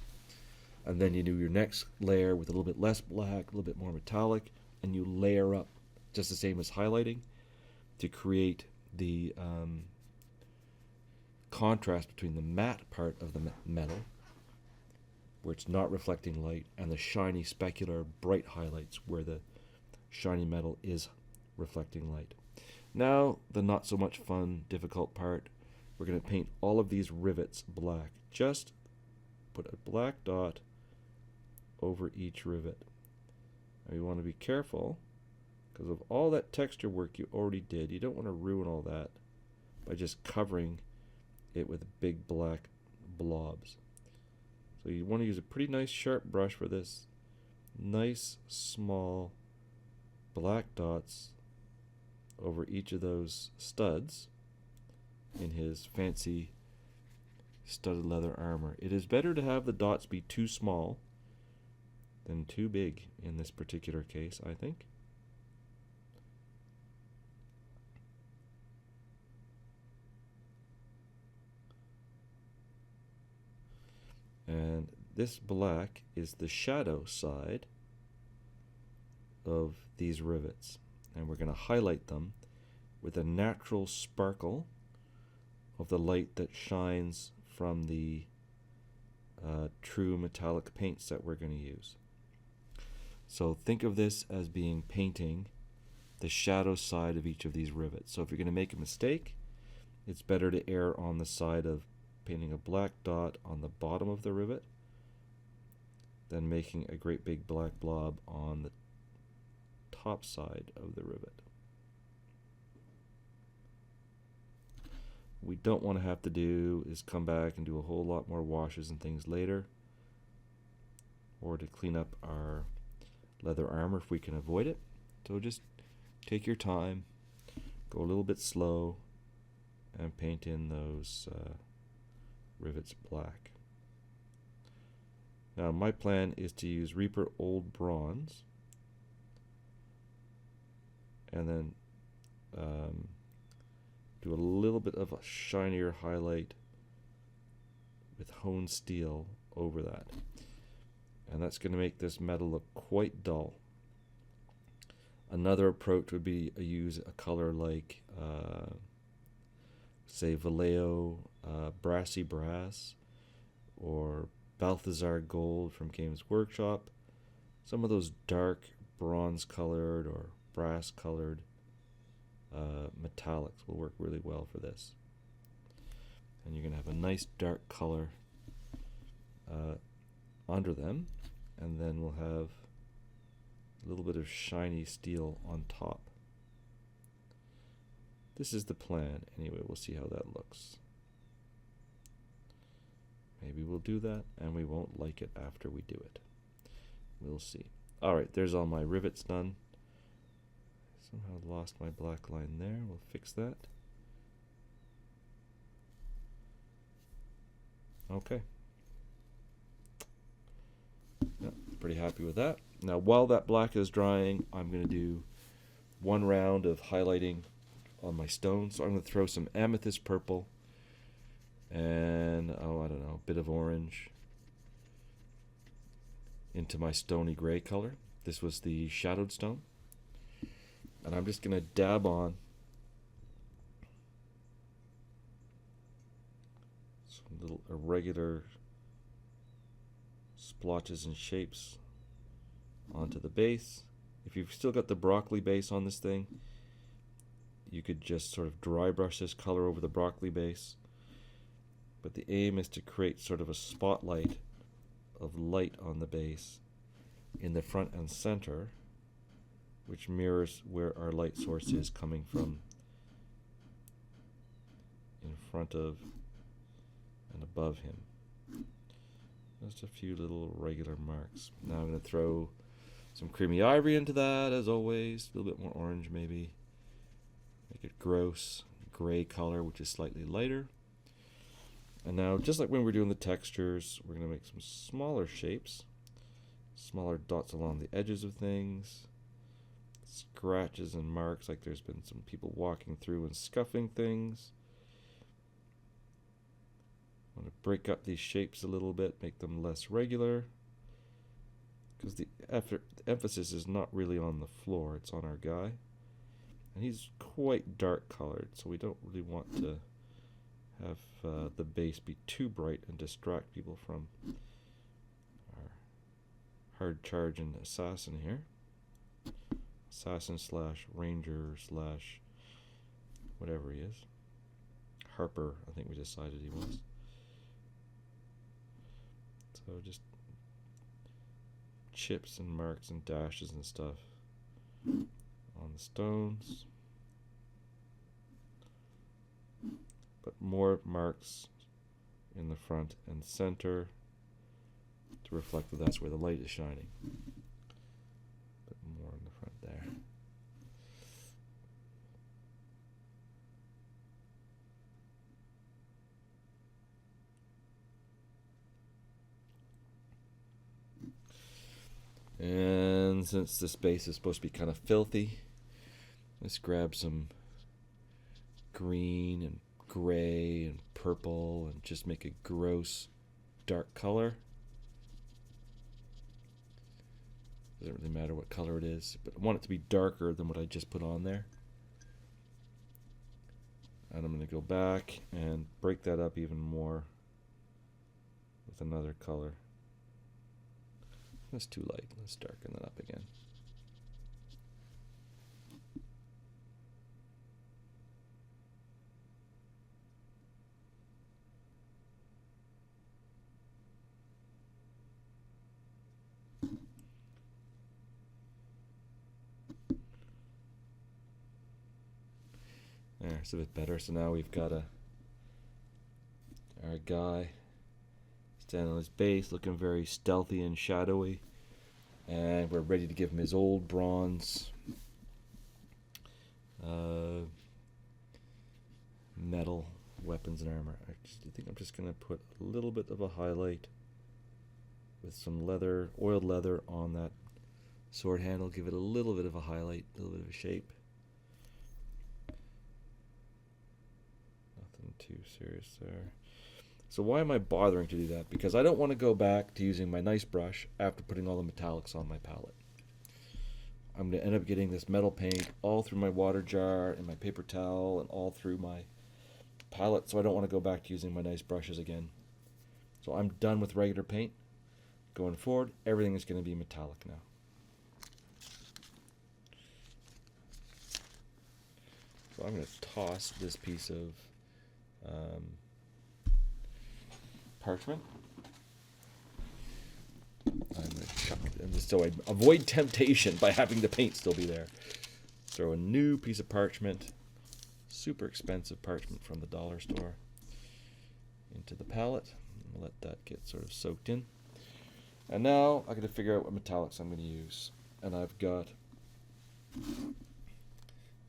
And then you do your next layer with a little bit less black, a little bit more metallic, and you layer up, just the same as highlighting, to create the contrast between the matte part of the metal, where it's not reflecting light, and the shiny, specular, bright highlights, where the shiny metal is reflecting light. Now, the not so much fun, difficult part, we're going to paint all of these rivets black. Just put a black dot over each rivet. Now you want to be careful, because of all that texture work you already did, you don't want to ruin all that by just covering it with big black blobs. So you want to use a pretty nice sharp brush for this. Nice small black dots over each of those studs in his fancy studded leather armor. It is better to have the dots be too small than too big in this particular case, I think. And this black is the shadow side of these rivets. And we're going to highlight them with a natural sparkle of the light that shines from the true metallic paints that we're going to use. So think of this as being painting the shadow side of each of these rivets. So if you're going to make a mistake, it's better to err on the side of painting a black dot on the bottom of the rivet then making a great big black blob on the top side of the rivet. What we don't want to have to do is come back and do a whole lot more washes and things later, or to clean up our leather armor if we can avoid it. So just take your time, go a little bit slow, and paint in those rivets black. Now my plan is to use Reaper Old Bronze and then do a little bit of a shinier highlight with honed steel over that. And that's going to make this metal look quite dull. Another approach would be to use a color like, say, Vallejo Brassy Brass or Balthazar Gold from Games Workshop. Some of those dark bronze colored or brass colored metallics will work really well for this. And you're going to have a nice dark color under them, and then we'll have a little bit of shiny steel on top. This is the plan. Anyway, we'll see how that looks. Maybe we'll do that, and we won't like it after we do it. We'll see. Alright, there's all my rivets done. Somehow lost my black line there. We'll fix that. Okay. Yeah, pretty happy with that. Now, while that black is drying, I'm going to do one round of highlighting on my stone. So I'm going to throw some amethyst purple and, oh, I don't know, a bit of orange into my stony gray color. This was the shadowed stone. And I'm just going to dab on some little irregular splotches and shapes onto the base. If you've still got the broccoli base on this thing, you could just sort of dry brush this color over the broccoli base. But the aim is to create sort of a spotlight of light on the base in the front and center, which mirrors where our light source is coming from in front of and above him. Just a few little regular marks. Now I'm going to throw some creamy ivory into that, as always. A little bit more orange maybe. Make it gross gray color, which is slightly lighter. And now, just like when we're doing the textures, we're going to make some smaller shapes. Smaller dots along the edges of things. Scratches and marks, like there's been some people walking through and scuffing things. I want to break up these shapes a little bit, make them less regular, because the emphasis is not really on the floor, it's on our guy. And he's quite dark colored, so we don't really want to have the base be too bright and distract people from our hard charging assassin here. Assassin slash ranger slash whatever he is. Harper, I think we decided he was. So just chips and marks and dashes and stuff on the stones. But more marks in the front and center to reflect that that's where the light is shining. Bit more in the front there. And since this base is supposed to be kind of filthy, let's grab some green and gray and purple and just make a gross dark color. Doesn't really matter what color it is, but I want it to be darker than what I just put on there. And I'm going to go back and break that up even more with another color. That's too light. Let's darken that up again. There, it's a bit better. So now we've got our guy standing on his base, looking very stealthy and shadowy. And we're ready to give him his old bronze metal weapons and armor. I think I'm just going to put a little bit of a highlight with some leather, oiled leather on that sword handle. Give it a little bit of a highlight, a little bit of a shape. Nothing too serious there. So why am I bothering to do that? Because I don't want to go back to using my nice brush after putting all the metallics on my palette. I'm going to end up getting this metal paint all through my water jar and my paper towel and all through my palette, so I don't want to go back to using my nice brushes again. So I'm done with regular paint. Going forward, everything is going to be metallic now. So I'm going to toss this piece of parchment. I'm going to chuck it in this, so I avoid temptation by having the paint still be there. Throw a new piece of parchment, super expensive parchment from the dollar store, into the palette. Let that get sort of soaked in. And now I got to figure out what metallics I'm going to use. And I've got,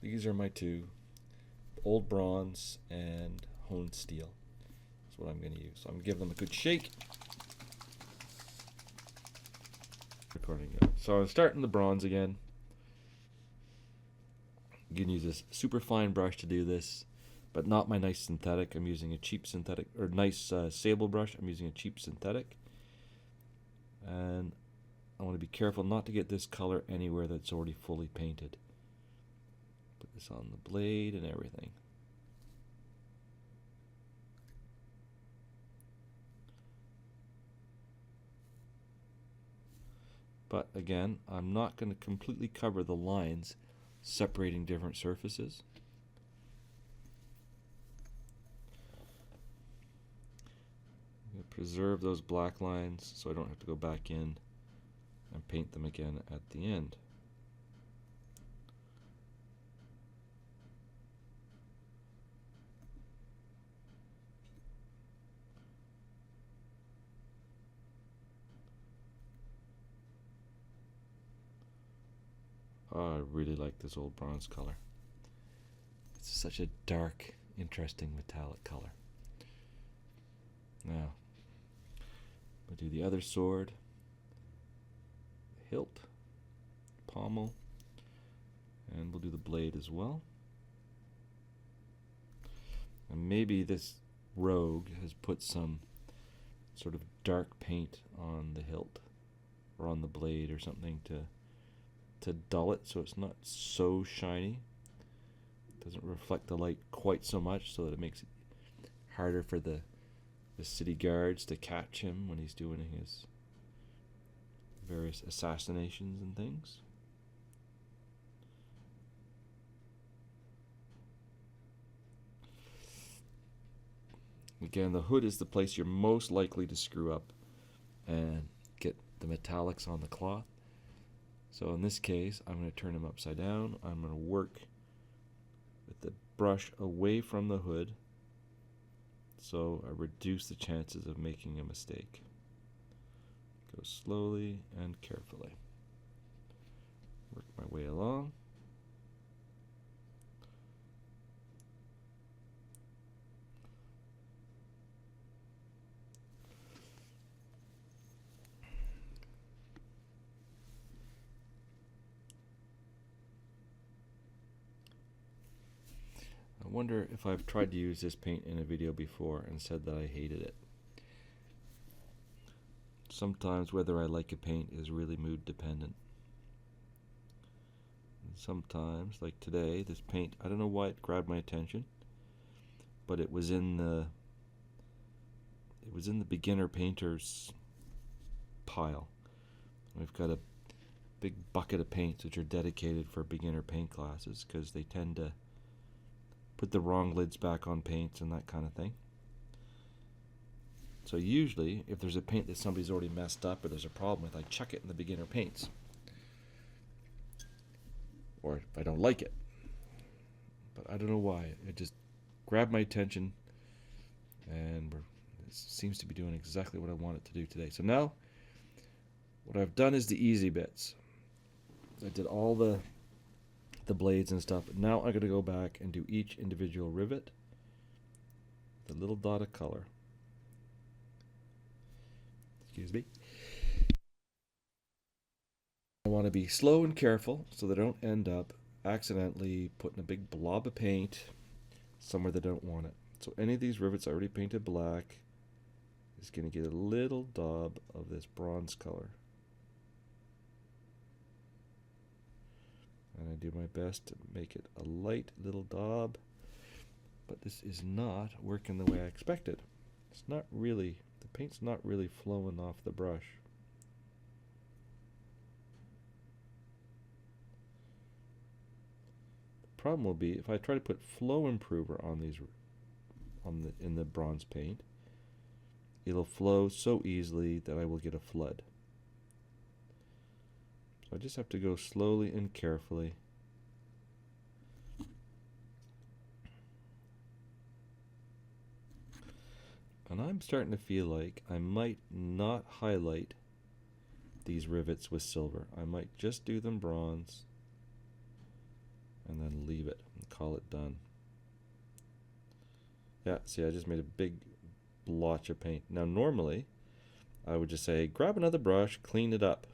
these are my two, old bronze and honed steel. That's what I'm going to use. So I'm going to give them a good shake. Recording it. So I'm starting the bronze again. You can use this super fine brush to do this, but not my nice synthetic. I'm using a cheap synthetic, or nice sable brush. I'm using a cheap synthetic. And I want to be careful not to get this color anywhere that's already fully painted. Put this on the blade and everything. But again, I'm not going to completely cover the lines separating different surfaces. I'm going to preserve those black lines so I don't have to go back in and paint them again at the end. Oh, I really like this old bronze color. It's such a dark, interesting metallic color. Now, we'll do the other sword. Hilt, pommel, and we'll do the blade as well. And maybe this rogue has put some sort of dark paint on the hilt or on the blade or something to dull it so it's not so shiny. It doesn't reflect the light quite so much, so that it makes it harder for the city guards to catch him when he's doing his various assassinations and things. Again, the hood is the place you're most likely to screw up and get the metallics on the cloth. So in this case, I'm going to turn him upside down. I'm going to work with the brush away from the hood so I reduce the chances of making a mistake. Go slowly and carefully. Work my way along. I wonder if I've tried to use this paint in a video before and said that I hated it. Sometimes whether I like a paint is really mood dependent. And sometimes, like today, this paint, I don't know why it grabbed my attention, but it was in the beginner painters pile. We've got a big bucket of paints which are dedicated for beginner paint classes because they tend to put the wrong lids back on paints and that kind of thing. So usually, if there's a paint that somebody's already messed up or there's a problem with, I chuck it in the beginner paints. Or if I don't like it. but I don't know why. It just grabbed my attention, and it seems to be doing exactly what I want it to do today. So now, what I've done is the easy bits. I did all the blades and stuff. Now I'm going to go back and do each individual rivet, the little dot of color. Excuse me. I want to be slow and careful so they don't end up accidentally putting a big blob of paint somewhere they don't want it. So any of these rivets I already painted black is going to get a little daub of this bronze color. And I do my best to make it a light little daub, but this is not working the way I expected. It's not really, the paint's not really flowing off the brush. The problem will be if I try to put flow improver on these, in the bronze paint, it'll flow so easily that I will get a flood. So I just have to go slowly and carefully. And I'm starting to feel like I might not highlight these rivets with silver. I might just do them bronze and then leave it and call it done. Yeah, see, I just made a big blotch of paint. Now normally I would just say grab another brush, clean it up.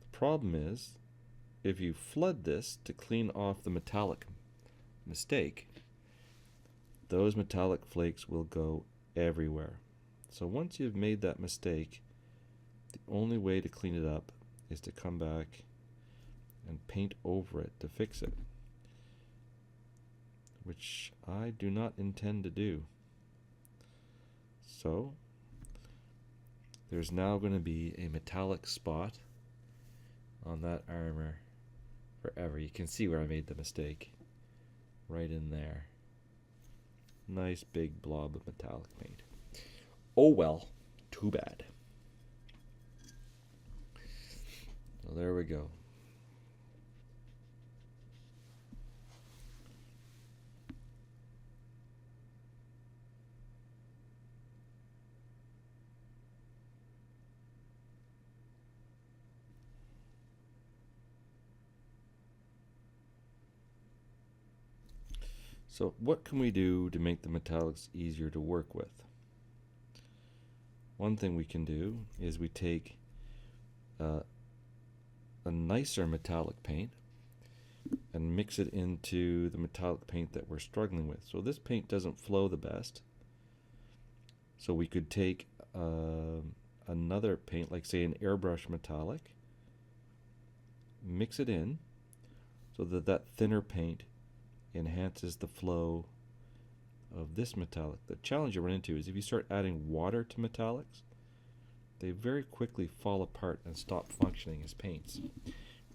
The problem is if you flood this to clean off the metallic mistake, those metallic flakes will go everywhere. So once you've made that mistake, the only way to clean it up is to come back and paint over it to fix it, which I do not intend to do. So there's now going to be a metallic spot on that armor forever. You can see where I made the mistake, right in there. Nice big blob of metallic paint. Oh well, too bad. So there we go. So what can we do to make the metallics easier to work with? One thing we can do is we take a nicer metallic paint and mix it into the metallic paint that we're struggling with. So this paint doesn't flow the best. So we could take another paint, like say an airbrush metallic, mix it in so that that thinner paint enhances the flow of this metallic. The challenge you run into is if you start adding water to metallics, they very quickly fall apart and stop functioning as paints.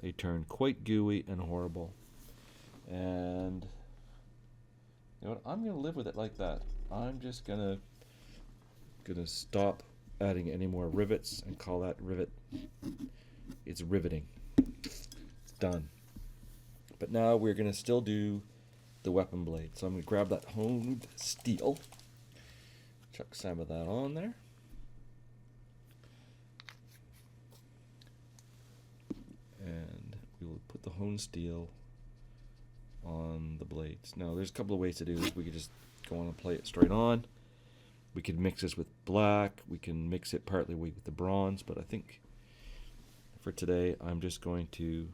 They turn quite gooey and horrible. And you know what? I'm going to live with it like that. I'm just gonna stop adding any more rivets and call that rivet. It's riveting. It's done. But now we're going to still do the weapon blade. So I'm going to grab that honed steel, chuck some of that on there, and we will put the honed steel on the blades. Now there's a couple of ways to do this. We could just go on and play it straight on. We could mix this with black. We can mix it partly with the bronze, but I think for today I'm just going to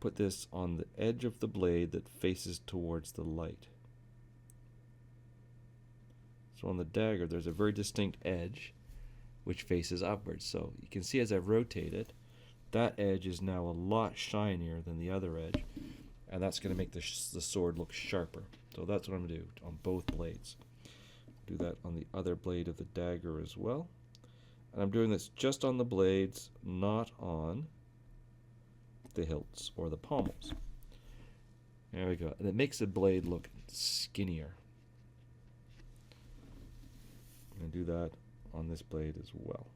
put this on the edge of the blade that faces towards the light. So on the dagger there's a very distinct edge which faces upwards. So you can see as I've rotated, that edge is now a lot shinier than the other edge, and that's going to make the sword look sharper. So that's what I'm going to do on both blades. Do that on the other blade of the dagger as well. And I'm doing this just on the blades, not on the hilts or the pommels. There we go. And it makes the blade look skinnier. I'm going to do that on this blade as well.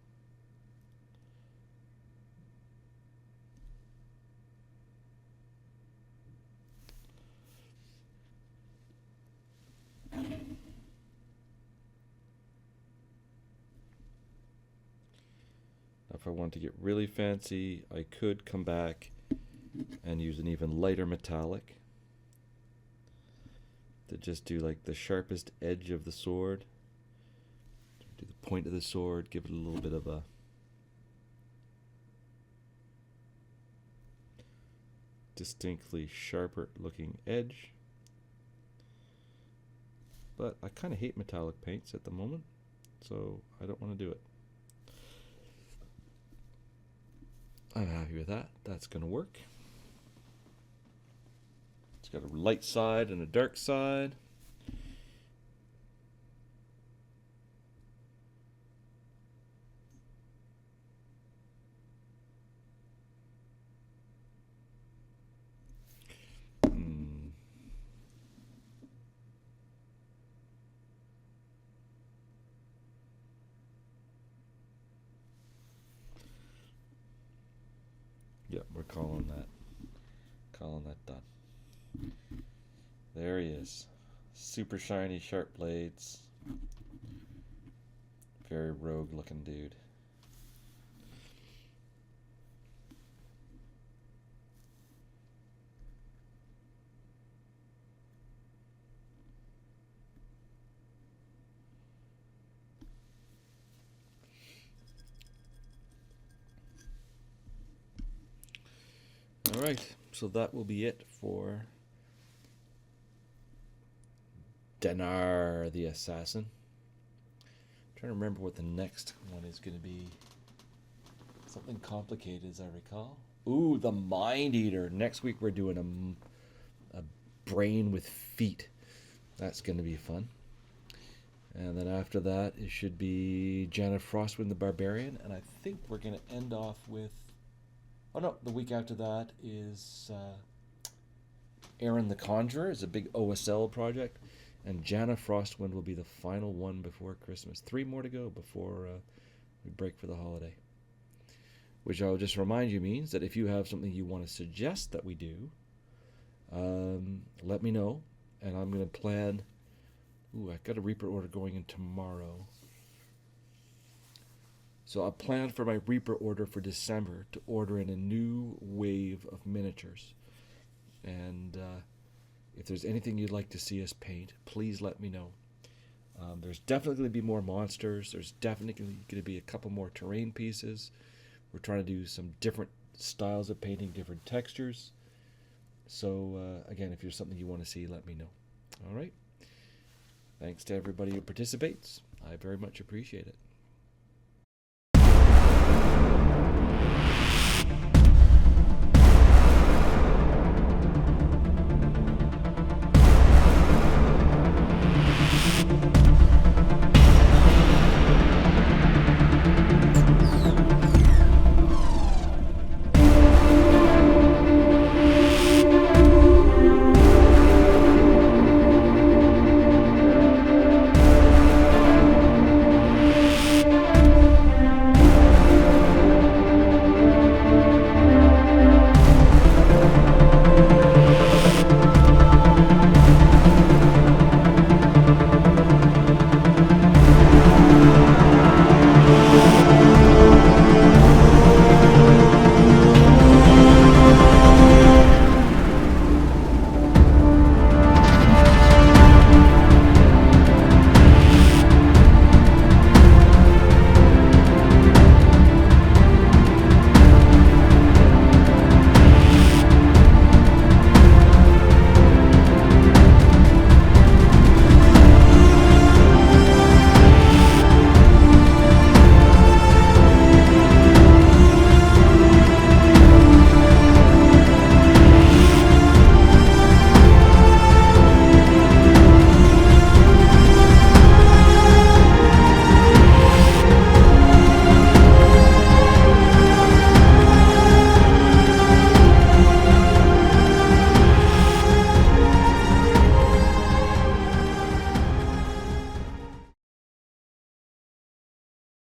if I wanted to get really fancy, I could come back and use an even lighter metallic to just do like the sharpest edge of the sword. Do the point of the sword, give it a little bit of a distinctly sharper looking edge. But I kind of hate metallic paints at the moment, so I don't want to do it. I'm happy with that. That's going to work. It's got a light side and a dark side. Yep, we're calling that done. There he is. Super shiny, sharp blades. Very rogue looking dude. Alright, so that will be it for Danar the Assassin. I'm trying to remember what the next one is going to be. Something complicated, as I recall. Ooh, the Mind Eater. Next week we're doing a brain with feet. That's going to be fun. And then after that, it should be Jaina Frostwind the Barbarian. And I think we're going to end off with... Oh no, the week after that is Aaron the Conjurer. It's a big OSL project. And Jaina Frostwind will be the final one before Christmas. 3 more to go before we break for the holiday. Which I'll just remind you means that if you have something you want to suggest that we do, let me know. And I'm going to plan... Ooh, I've got a Reaper order going in tomorrow. So I planned for my Reaper order for December to order in a new wave of miniatures. And if there's anything you'd like to see us paint, please let me know. There's definitely going to be more monsters. There's definitely going to be a couple more terrain pieces. We're trying to do some different styles of painting, different textures. So again, if there's something you want to see, let me know. All right. Thanks to everybody who participates. I very much appreciate it.